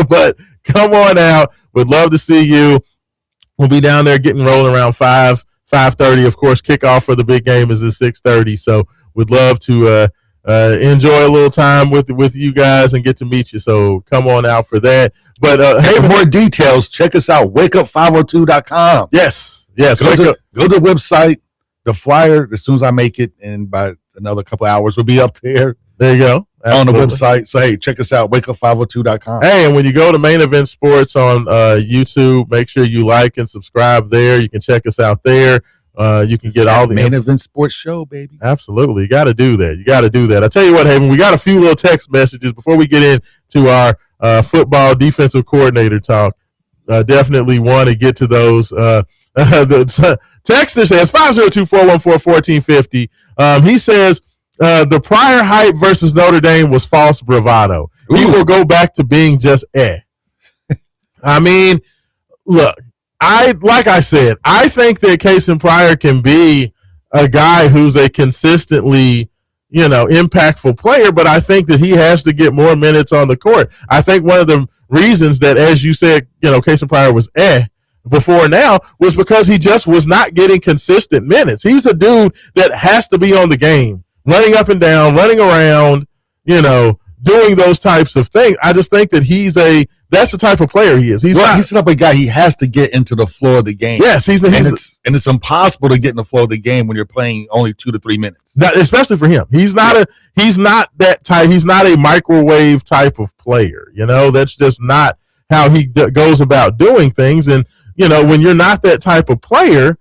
But come on out. Would love to see you. We'll be down there getting rolling around 5:30. Of course, kickoff for the big game is at 6:30. So would love to enjoy a little time with you guys and get to meet you. So come on out for that. But hey, for more details, check us out, wakeup502.com. Yes. Go to the website, the flyer, as soon as I make it, and by another couple of hours, we'll be up there. There you go. Absolutely. On the website. So, hey, check us out, wakeup502.com. Hey, and when you go to Main Event Sports on YouTube, make sure you like and subscribe there. You can check us out there. You can get all the Main Event Sports show, baby. Absolutely. You got to do that. I tell you what, Haven, we got a few little text messages before we get into our football defensive coordinator talk. Definitely want to get to those. The texter says 502-414-1450. He says the prior hype versus Notre Dame was false bravado. Ooh. He will go back to being just I mean, look, like I said, I think that Kason Pryor can be a guy who's a consistently, impactful player, but I think that he has to get more minutes on the court. I think one of the reasons that, as you said, Kason Pryor was before now was because he just was not getting consistent minutes. He's a dude that has to be on the game, running up and down, running around, doing those types of things. I just think that that's the type of player he is. He's the type of guy, he has to get into the flow of the game. Yes, and it's impossible to get in the flow of the game when you're playing only 2 to 3 minutes. Especially for him. He's not that type. He's not a microwave type of player. That's just not how he goes about doing things. And, when you're not that type of player,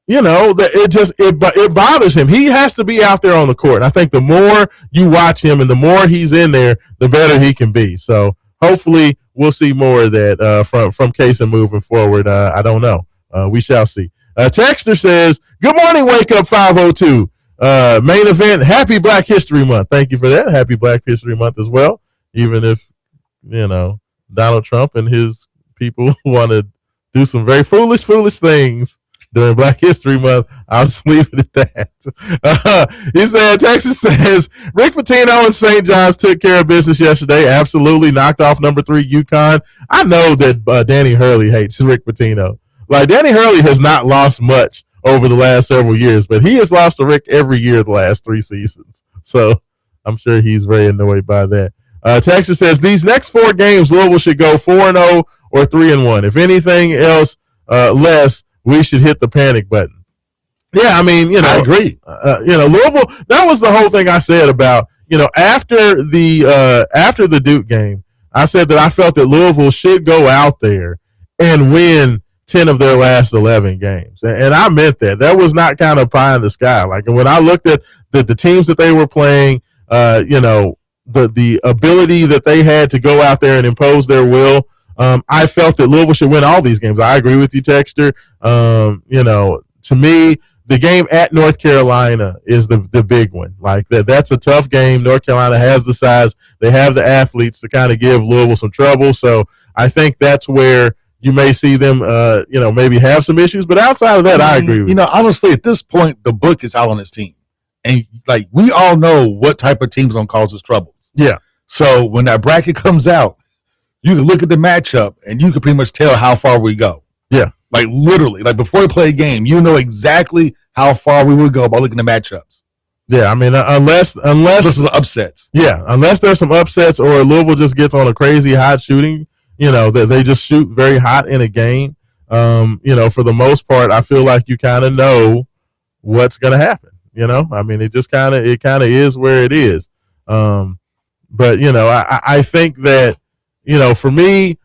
it bothers him. He has to be out there on the court. I think the more you watch him and the more he's in there, the better he can be. So hopefully we'll see more of that from Kason moving forward. I don't know. We shall see. Texter says, good morning, Wake Up 502. Main event, happy Black History Month. Thank you for that. Happy Black History Month as well. Even if, Donald Trump and his people want to do some very foolish things during Black History Month, I'll just leave it at that. He said, Texas says, Rick Pitino and St. John's took care of business yesterday. Absolutely knocked off number 3 UConn. I know that Danny Hurley hates Rick Pitino. Like, Danny Hurley has not lost much over the last several years, but he has lost to Rick every year the last 3 seasons. So I'm sure he's very annoyed by that. Texas says, these next 4 games, Louisville should go 4-0 or 3-1. If anything else less, we should hit the panic button. Yeah, I mean, I agree. Louisville, that was the whole thing I said about, after the Duke game, I said that I felt that Louisville should go out there and win 10 of their last 11 games. And I meant that. That was not kind of pie in the sky. Like, when I looked at the teams that they were playing, the ability that they had to go out there and impose their will, I felt that Louisville should win all these games. I agree with you, Texter. To me, the game at North Carolina is the big one. Like, that's a tough game. North Carolina has the size. They have the athletes to kind of give Louisville some trouble. So I think that's where you may see them, maybe have some issues. But outside of that, I agree with you. Honestly, at this point, the book is out on his team. And, we all know what type of team's going to cause us troubles. Yeah. So when that bracket comes out, you can look at the matchup and you can pretty much tell how far we go. Yeah. Like, literally, before we play a game, you know exactly how far we would go by looking at the matchups. Yeah, I mean, unless this is upsets. Yeah, unless there's some upsets or Louisville just gets on a crazy hot shooting, that they just shoot very hot in a game. For the most part, I feel like you kind of know what's going to happen. I mean, it kind of is where it is. But I think that for me,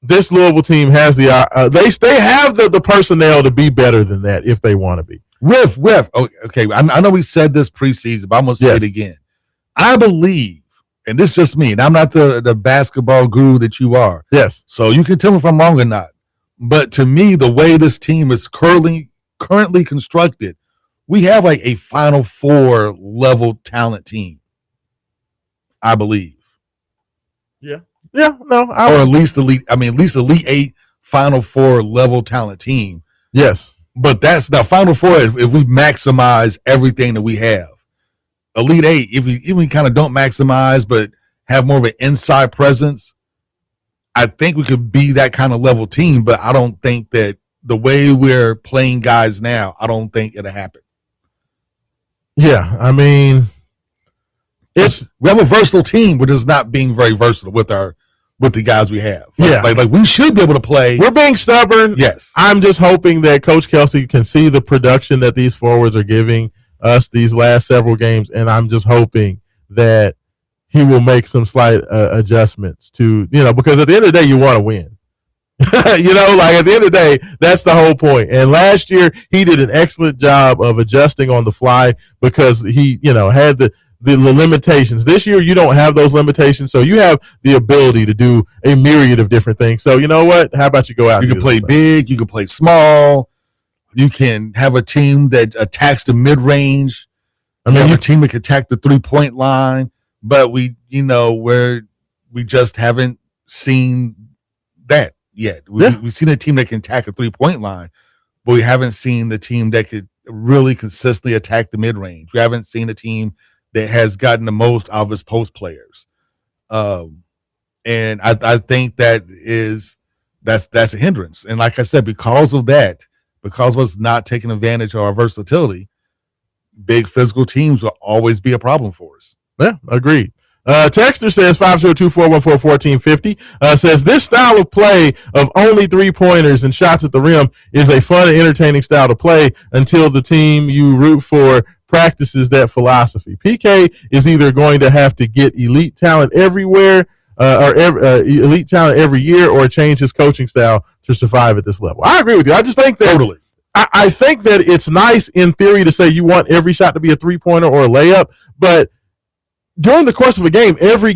this Louisville team has they have the personnel to be better than that if they want to be. Okay, I know we said this preseason, but I'm going to say it again. I believe, and this is just me, and I'm not the basketball guru that you are. Yes. So you can tell me if I'm wrong or not. But to me, the way this team is currently constructed, we have like a Final Four level talent team. I believe. Yeah. Yeah. No. Or at least elite 8 Final Four level talent team. Yes. But that's the Final Four if we maximize everything that we have. Elite 8, if we kind of don't maximize but have more of an inside presence, I think we could be that kind of level team, but I don't think that the way we're playing guys now, I don't think it'll happen. Yeah, I mean, we have a versatile team, but it's not being very versatile with the guys we have. Like we should be able to play. We're being stubborn. Yes. I'm just hoping that Coach Kelsey can see the production that these forwards are giving us these last several games, and I'm just hoping that he will make some slight adjustments to, because at the end of the day, you want to win. Like at the end of the day, that's the whole point. And last year, he did an excellent job of adjusting on the fly because he, had the limitations. This year, you don't have those limitations, so you have the ability to do a myriad of different things. So you know what? How about you go out? You can play big. You can play small. You can have a team that attacks the mid range. I mean, a team that can attack the 3-point line. But we just haven't seen that yet. We've seen a team that can attack a 3-point line, but we haven't seen the team that could really consistently attack the mid range. We haven't seen a team that has gotten the most out of its post players. And I think that's a hindrance. And like I said, because of us not taking advantage of our versatility, big physical teams will always be a problem for us. Yeah, agreed. Texter says 502-414-1450 says this style of play of only 3-pointers and shots at the rim is a fun and entertaining style to play until the team you root for practices that philosophy. PK is either going to have to get elite talent everywhere elite talent every year or change his coaching style to survive at this level. I agree with you. I just think that totally. I think that it's nice in theory to say you want every shot to be a 3-pointer or a layup, but during the course of a game, every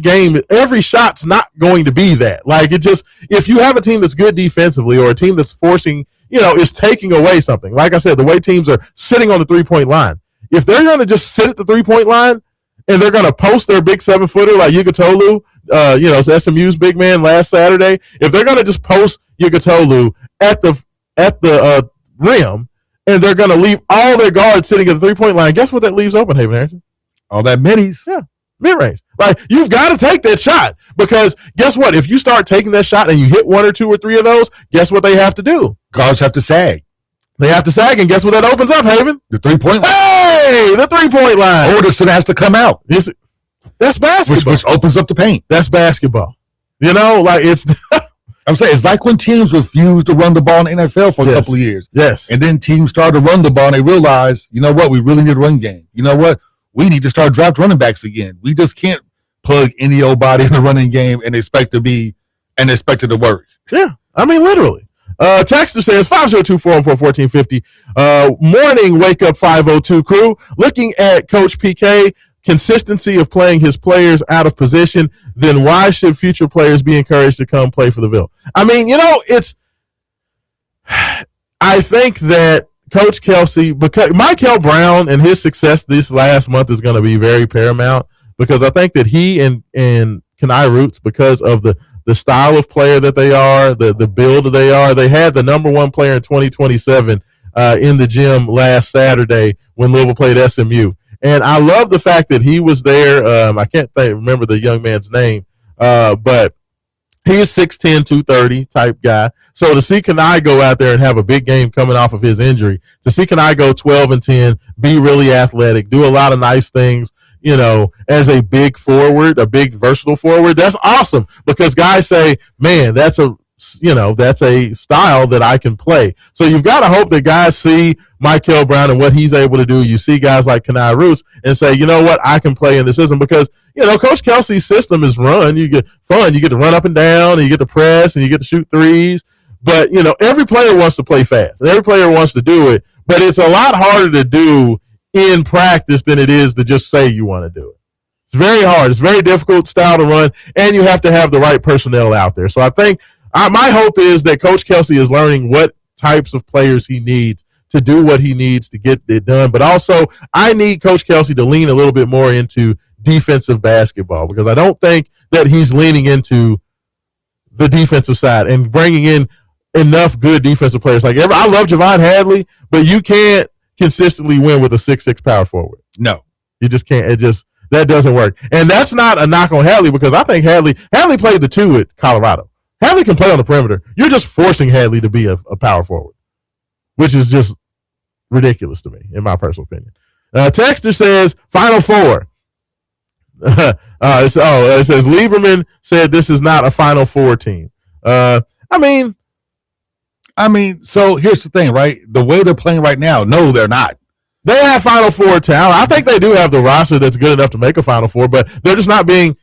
shot's not going to be that. Like if you have a team that's good defensively or a team that's forcing, is taking away something. Like I said, the way teams are sitting on the 3-point line. If they're going to just sit at the 3-point line and they're going to post their big 7-footer like Yugatolu, it's SMU's big man last Saturday. If they're going to just post Yugatolu at the rim and they're going to leave all their guards sitting at the 3-point line, guess what that leaves open, Haven Harrison? All that middies. Yeah. Mid-range. Like, you've got to take that shot because guess what? If you start taking that shot and you hit 1 or 2 or 3 of those, guess what they have to do? Guards have to sag. They have to sag, and guess what that opens up, Haven? The 3-point line. Hey, the 3-point line. Or the center has to come out. That's basketball. Which opens up the paint. That's basketball. It's... I'm saying it's like when teams refused to run the ball in the NFL for a couple of years. Yes. And then teams started to run the ball and they realized, you know what? We really need a run game. You know what? We need to start draft running backs again. We just can't plug any old body in the running game and expect it to work. Yeah, I mean, literally. Texter says 502-414-1450. Morning wake up 502 crew. Looking at Coach PK, consistency of playing his players out of position, then why should future players be encouraged to come play for the Ville? I mean, I think that Coach Kelsey, because Michael Brown and his success this last month is going to be very paramount because I think that he and Kenai Roots, because of the style of player that they are, the build that they are, they had the number 1 player in 2027 in the gym last Saturday when Louisville played SMU. And I love the fact that he was there. I can't remember the young man's name, but he is 6'10", 230 type guy. So to see Kenai go out there and have a big game coming off of his injury, to see Kenai go 12-10, be really athletic, do a lot of nice things, as a big forward, a big versatile forward, that's awesome because guys say, man, that's a style that I can play. So you've got to hope that guys see Michael Brown and what he's able to do. You see guys like Kenai Roots and say, you know what, I can play in the system because, Coach Kelsey's system is run. You get fun. You get to run up and down and you get to press and you get to shoot threes. But, every player wants to play fast. Every player wants to do it. But it's a lot harder to do in practice than it is to just say you want to do it. It's very hard. It's very difficult style to run, and you have to have the right personnel out there. So I think my hope is that Coach Kelsey is learning what types of players he needs to do what he needs to get it done. But also, I need Coach Kelsey to lean a little bit more into defensive basketball, because I don't think that he's leaning into the defensive side and bringing in enough good defensive players. Like, I love Javon Hadley, but you can't consistently win with a 6'6" power forward. No. You just can't. That doesn't work. And that's not a knock on Hadley, because I think Hadley played the 2 at Colorado. Hadley can play on the perimeter. You're just forcing Hadley to be a power forward, which is just ridiculous to me, in my personal opinion. Texter says, Final Four. It says Lieberman said this is not a Final Four team. I mean, so here's the thing, right? The way they're playing right now, no, they're not. They have Final Four talent. I think they do have the roster that's good enough to make a Final Four, but they're just not being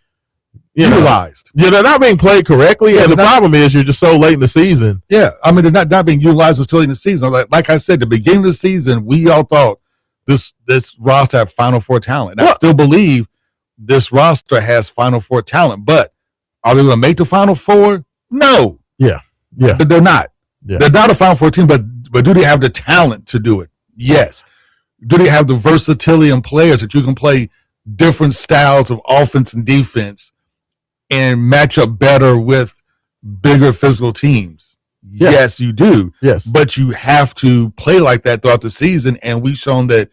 utilized. They're not being played correctly, and the problem is you're just so late in the season. Yeah, they're not being utilized until in the season. Like I said, the beginning of the season, we all thought this roster had Final Four talent. And I still believe this roster has Final Four talent, but are they going to make the Final Four? No. Yeah. They're not. Yeah. They're not a Final Four team, but do they have the talent to do it? Yes. Do they have the versatility in players that you can play different styles of offense and defense and match up better with bigger physical teams? Yeah. Yes, you do. Yes. But you have to play like that throughout the season, and we've shown that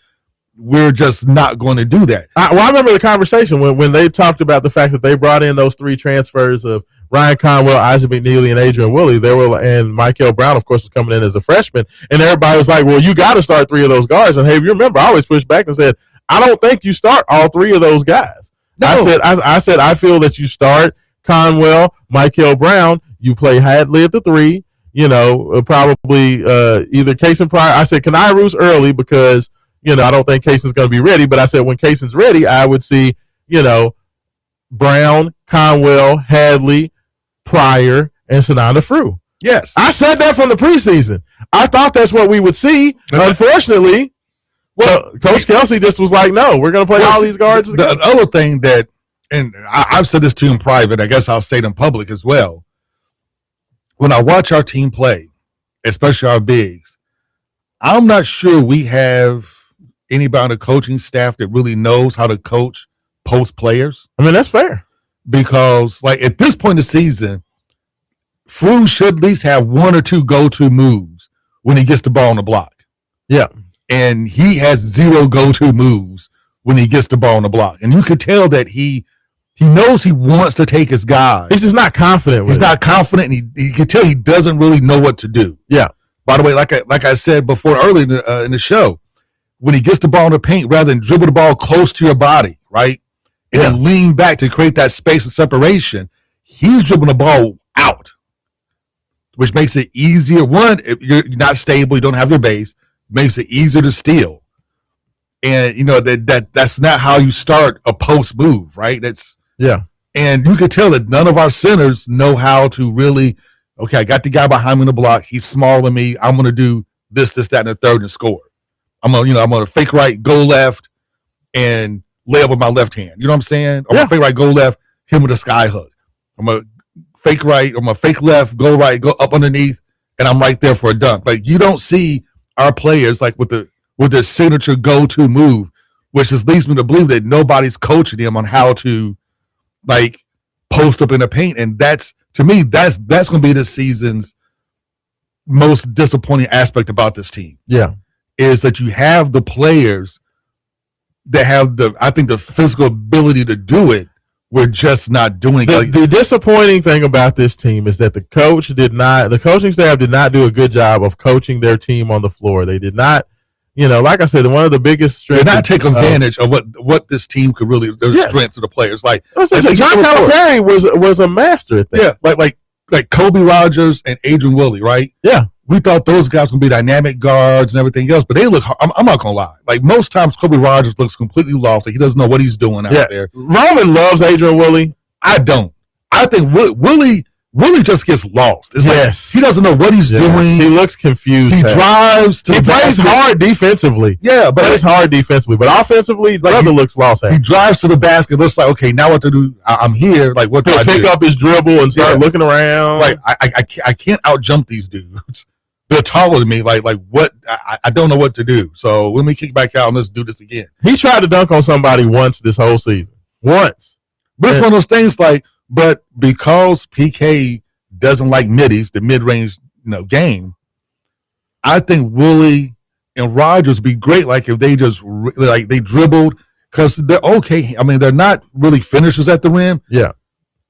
we're just not going to do that. I remember the conversation when they talked about the fact that they brought in those 3 transfers of Ryan Conwell, Isaac McNeely, and Adrian Willie. And Michael Brown, of course, was coming in as a freshman. And everybody was like, well, you got to start 3 of those guards. And hey, if you remember, I always pushed back and said, I don't think you start all 3 of those guys. No. I said, I feel that you start Conwell, Michael Brown, you play Hadley at the 3, probably either Kaysen Pryor. I said, Kanai early because, I don't think Kaysen's going to be ready. But I said, when Kaysen's ready, I would see, Brown, Conwell, Hadley, Pryor, and Sananda Frew. Yes. I said that from the preseason. I thought that's what we would see. Unfortunately, Coach Kelsey just was like, no, we're going to play all these guards. The other thing that, and I've said this to you in private, I guess I'll say it in public as well. When I watch our team play, especially our bigs, I'm not sure we have anybody on the coaching staff that really knows how to coach post players. That's fair. Because, at this point in the season, Frew should at least have 1 or 2 go-to moves when he gets the ball on the block. Yeah. And he has 0 go-to moves when he gets the ball on the block. And you could tell that he knows he wants to take his guys. He's just not confident with He's not confident, and you can tell he doesn't really know what to do. Yeah. By the way, like I said before earlier in the show, when he gets the ball in the paint, rather than dribble the ball close to your body, right, and then lean back to create that space of separation, he's dribbling the ball out, which makes it easier. One, if you're not stable, you don't have your base, makes it easier to steal. And that's not how you start a post move, right? And you could tell that none of our centers know how to really. Okay, I got the guy behind me in the block. He's smaller than me. I'm going to do this, that, and the third and score. I'm going to fake right, go left, and lay up with my left hand. You know what I'm saying? I'm going to fake right, go left, hit him with a sky hook. I'm going to fake right, I'm going to fake left, go right, go up underneath, and I'm right there for a dunk. You don't see our players with their signature go-to move, which just leads me to believe that nobody's coaching them on how to post up in the paint, and to me, that's going to be this season's most disappointing aspect about this team. Yeah, is that you have the players that have the physical ability to do it. We're just not doing it. The disappointing thing about this team is that the coaching staff did not do a good job of coaching their team on the floor. They did not. Like I said, one of the biggest strengths. Did not take advantage of what this team could really, the strengths of the players. John Calipari was a master at that. Yeah, like Kobe Rogers and Adrian Willie, right? Yeah. We thought those guys would be dynamic guards and everything else, but they look, I'm not going to lie. Most times Kobe Rogers looks completely lost. He doesn't know what he's doing out there. Roman loves Adrian Willie. I don't. I think Willie Willie just gets lost. It's Yes. like he doesn't know what he's doing. He looks confused. He drives to He the plays basket. hard defensively. Yeah, but Plays hard defensively. But offensively, brother looks lost. He drives to the basket. Looks like, okay, now what to do? I'm here. Like, what do I do? He'll pick up his dribble and start looking around. Like, I can't out jump these dudes. They're taller than me. Like what? I don't know what to do. So let me kick back out and let's do this again. He tried to dunk on somebody once this whole season. Once. But it's one of those things but because PK doesn't like middies, the mid-range game, I think Willie and Rogers would be great. Like if they just they dribbled, because they're okay. I mean, they're not really finishers at the rim. Yeah.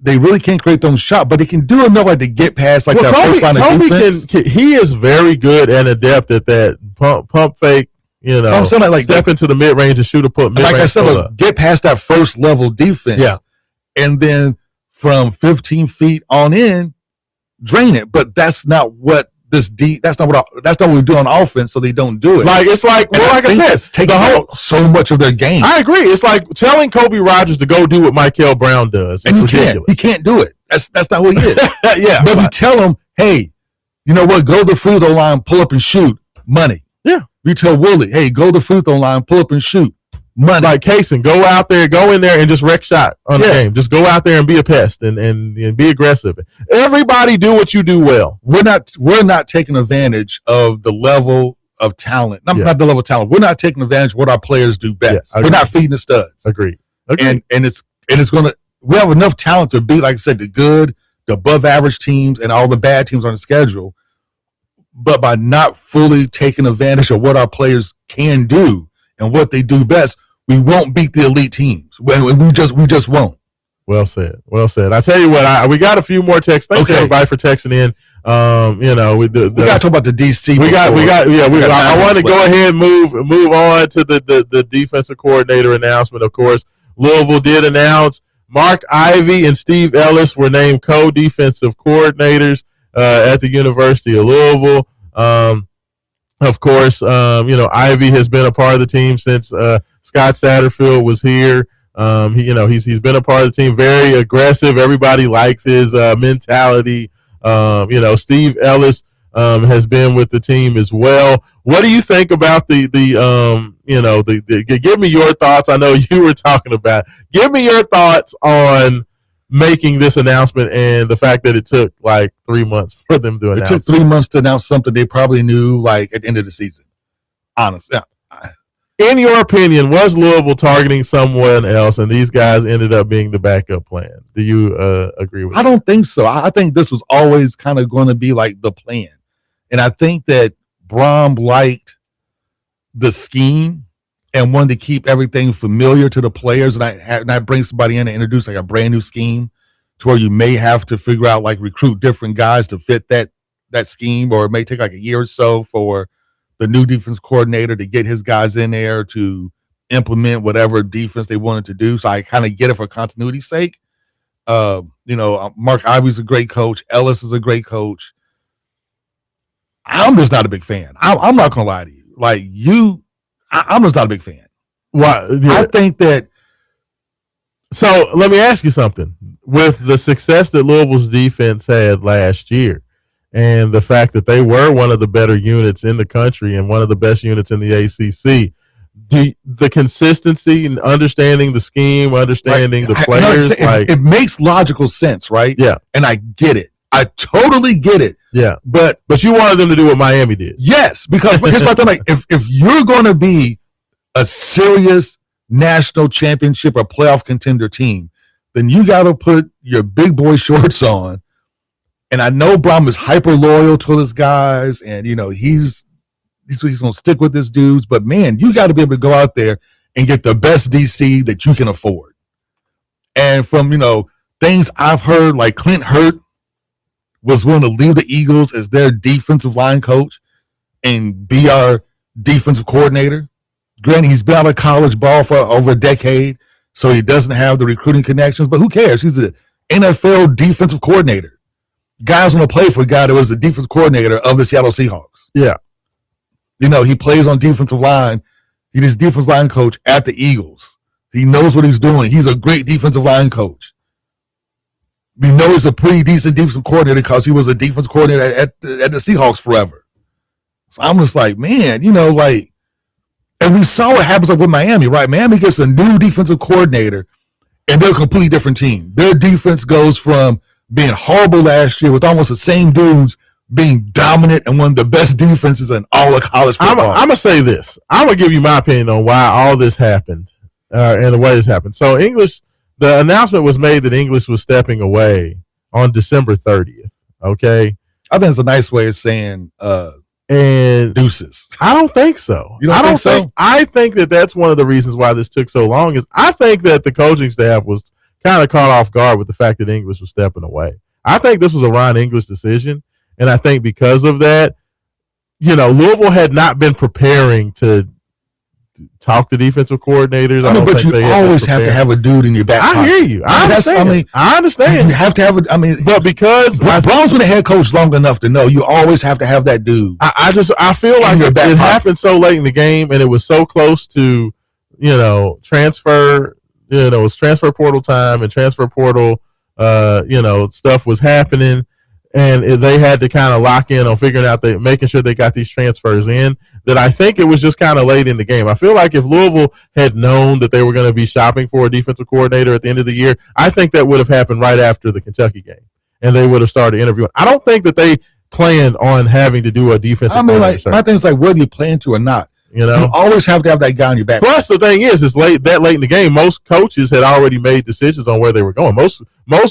They really can't create their own shot, but they can do enough to get past that first line of defense. He is very good and adept at that pump fake. I'm saying step into the mid range and shoot a put. Like I said, get past that first level defense. Yeah, and then from 15 feet on in, drain it. But that's not what that's not what we do on offense. So they don't do it. Like I said, take so much of their game. I agree. It's like telling Kobe Rogers to go do what Michael Brown does. And he can't do it. That's not who he is. Yeah, but we tell him, hey, you know what? Go to the free throw line, pull up and shoot. Money. Yeah. We tell Willie, hey, go to the free throw line, pull up and shoot. Money. Like Kaysen, go in there and just wreck shot on the game. Just go out there and be a pest and be aggressive. Everybody do what you do well. We're not taking advantage of the level of talent. Not the level of talent. We're not taking advantage of what our players do best. We're not feeding the studs. Agreed. And it's gonna. We have enough talent to beat, like I said, the good, the above average teams, and all the bad teams on the schedule. But by not fully taking advantage of what our players can do and what they do best, we won't beat the elite teams. We just won't. Well said. Well said. I tell you what, we got a few more texts. Thanks everybody for texting in. We got to talk about the DC. I want to go ahead and move on to the defensive coordinator announcement. Of course, Louisville did announce Mark Ivy and Steve Ellis were named co-defensive coordinators at the University of Louisville. Of course, Ivy has been a part of the team since Scott Satterfield was here. He's been a part of the team, very aggressive. Everybody likes his mentality. Steve Ellis has been with the team as well. What do you think about the give me your thoughts. I know you were talking about. Give me your thoughts on making this announcement and the fact that it took like 3 months for them to announce. It took 3 months to announce something they probably knew like at the end of the season. Honestly. In your opinion, was Louisville targeting someone else and these guys ended up being the backup plan? Do you agree with that? I don't think so. I think this was always kind of going to be like the plan. And I think that Brom liked the scheme and wanted to keep everything familiar to the players. And I bring somebody in and introduce like a brand new scheme to where you may have to figure out like recruit different guys to fit that scheme, or it may take like a year or so for the new defense coordinator to get his guys in there to implement whatever defense they wanted to do. So I kind of get it for continuity's sake. Mark Ivy's a great coach. Ellis is a great coach. I'm just not a big fan. I'm not going to lie to you. I'm just not a big fan. Why? Yeah. I think that. So let me ask you something. With the success that Louisville's defense had last year, and the fact that they were one of the better units in the country and one of the best units in the ACC, the consistency and understanding the scheme, understanding the players, it makes logical sense, right? Yeah, and I get it. I totally get it. Yeah, but you wanted them to do what Miami did. Yes, because here's my thing: like, if you're going to be a serious national championship or playoff contender team, then you got to put your big boy shorts on. And I know Brom is hyper loyal to his guys, and he's going to stick with his dudes. But man, you got to be able to go out there and get the best DC that you can afford. And from things I've heard, like Clint Hurt was willing to leave the Eagles as their defensive line coach and be our defensive coordinator. Granted, he's been out of college ball for over a decade, so he doesn't have the recruiting connections. But who cares? He's an NFL defensive coordinator. Guys want to play for a guy that was the defensive coordinator of the Seattle Seahawks. Yeah. He plays on defensive line. He's defensive line coach at the Eagles. He knows what he's doing. He's a great defensive line coach. we know he's a pretty decent defensive coordinator because he was a defense coordinator at the Seahawks forever. So I'm just like, man, like, and we saw what happens with Miami, right? Miami gets a new defensive coordinator, and they're a completely different team. Their defense goes from being horrible last year with almost the same dudes being dominant and one of the best defenses in all of college football. I'm going to say this. I'm going to give you my opinion on why all this happened and the way this happened. So the announcement was made that English was stepping away on December 30th, okay? I think it's a nice way of saying and deuces. I don't think so. You don't think so? I think that that's one of the reasons why this took so long is I think that the coaching staff was kind of caught off guard with the fact that English was stepping away. I think this was a Ron English decision, and I think because of that, Louisville had not been preparing to talk to defensive coordinators. But you always have to have a dude in your back pocket. I hear you. I understand. You have to have but because Brown's been a head coach long enough to know you always have to have that dude. I feel like it happened so late in the game, and it was so close to, transfer. It was transfer portal time, and transfer portal, stuff was happening, and they had to kind of lock in on figuring out making sure they got these transfers in. That I think it was just kind of late in the game. I feel like if Louisville had known that they were going to be shopping for a defensive coordinator at the end of the year, I think that would have happened right after the Kentucky game, and they would have started interviewing. I don't think that they planned on having to do a defensive coordinator search. My thing is like whether you plan to or not. You always have to have that guy on your back. Plus, the thing is late in the game, most coaches had already made decisions on where they were going. Most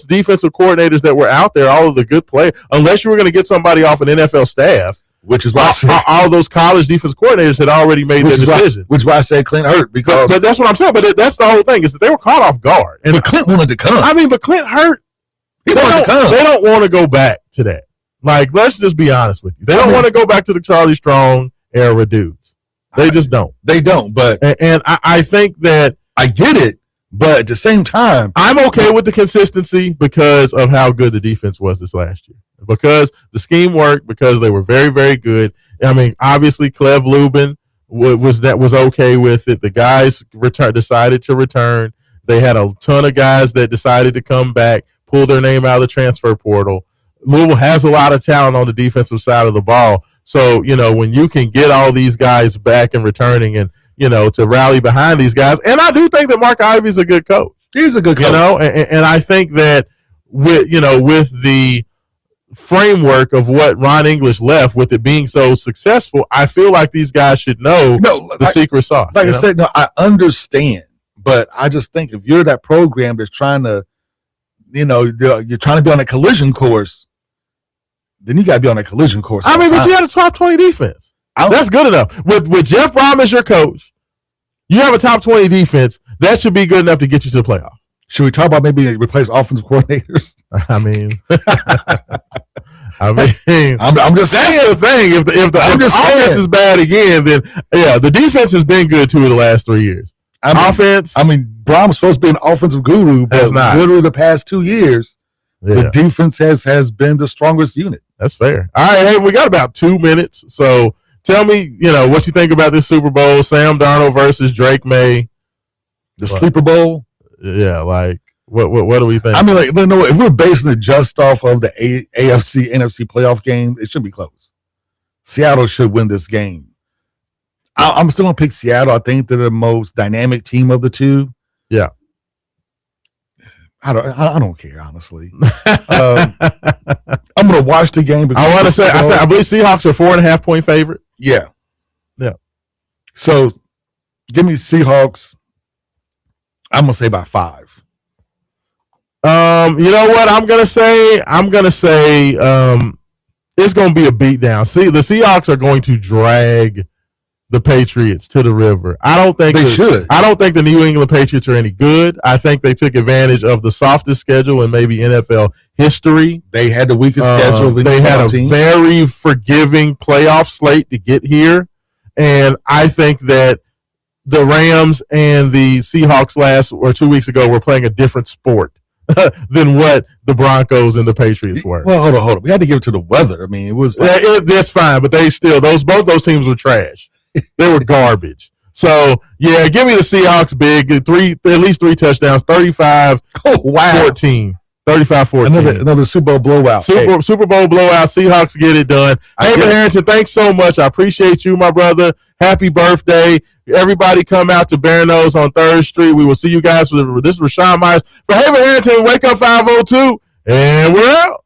defensive coordinators that were out there, all of the good players, unless you were going to get somebody off an NFL staff, which is why all those college defense coordinators had already made their decision. Which is why I say Clint hurt because but that's what I'm saying. But that's the whole thing is that they were caught off guard. But Clint wanted to come. But Clint hurt. He wanted to come. They don't want to go back to that. Like, let's just be honest with you. They don't want to go back to the Charlie Strong era dudes. They just don't. They don't. But and I think that I get it. But at the same time, I'm okay with the consistency because of how good the defense was this last year. Because the scheme worked, because they were very, very good. Obviously, Clev Lubin was okay with it. The guys decided to return. They had a ton of guys that decided to come back, pull their name out of the transfer portal. Louisville has a lot of talent on the defensive side of the ball. So, when you can get all these guys back and returning and, to rally behind these guys. And I do think that Mark Ivey's a good coach. He's a good coach. And I think that with the framework of what Ron English left with it being so successful, I feel like these guys should know the secret sauce. Like I said, I understand, but I just think if you're that program that's trying to, you're trying to be on a collision course, then you got to be on a collision course. But you had a top 20 defense. That's good enough. With Jeff Brom as your coach, you have a top 20 defense. That should be good enough to get you to the playoff. Should we talk about maybe replace offensive coordinators? I'm just saying. That's the thing. If the offense is bad again, then the defense has been good 2 of the last 3 years. Offense. Brom's supposed to be an offensive guru, but literally the past 2 years, the defense has been the strongest unit. That's fair. All right, hey, we got about 2 minutes, so tell me, what you think about this Super Bowl? Sam Darnold versus Drake May, the Sleeper Bowl. Yeah, like what do we think? If we're basing it just off of the AFC NFC playoff game, it should be close. Seattle should win this game. I'm still gonna pick Seattle. I think they're the most dynamic team of the two. Yeah. I don't care, honestly. I'm gonna watch the game. I want to say I believe Seahawks are 4.5 point favorite. Yeah. Yeah. So give me Seahawks. I'm gonna say by 5. You know what I'm gonna say? It's gonna be a beatdown. See, the Seahawks are going to drag the Patriots to the river. I don't think they should. I don't think the New England Patriots are any good. I think they took advantage of the softest schedule in maybe NFL history. They had the weakest schedule. They had a very forgiving playoff slate to get here, and I think that the Rams and the Seahawks 2 weeks ago were playing a different sport than what the Broncos and the Patriots were. Well, hold on. We had to give it to the weather. It was that's fine, but they still both those teams were trash. They were garbage. So yeah, give me the Seahawks big at least 3 touchdowns, 35-14. 35-14. Another Super Bowl blowout. Super Bowl blowout. Seahawks get it done. Haven Harrington, thanks so much. I appreciate you, my brother. Happy birthday. Everybody come out to Bare Nose on 3rd Street. We will see you guys. This is Raashaan Myers for Haven Harrington. Wake Up 502. And we're out.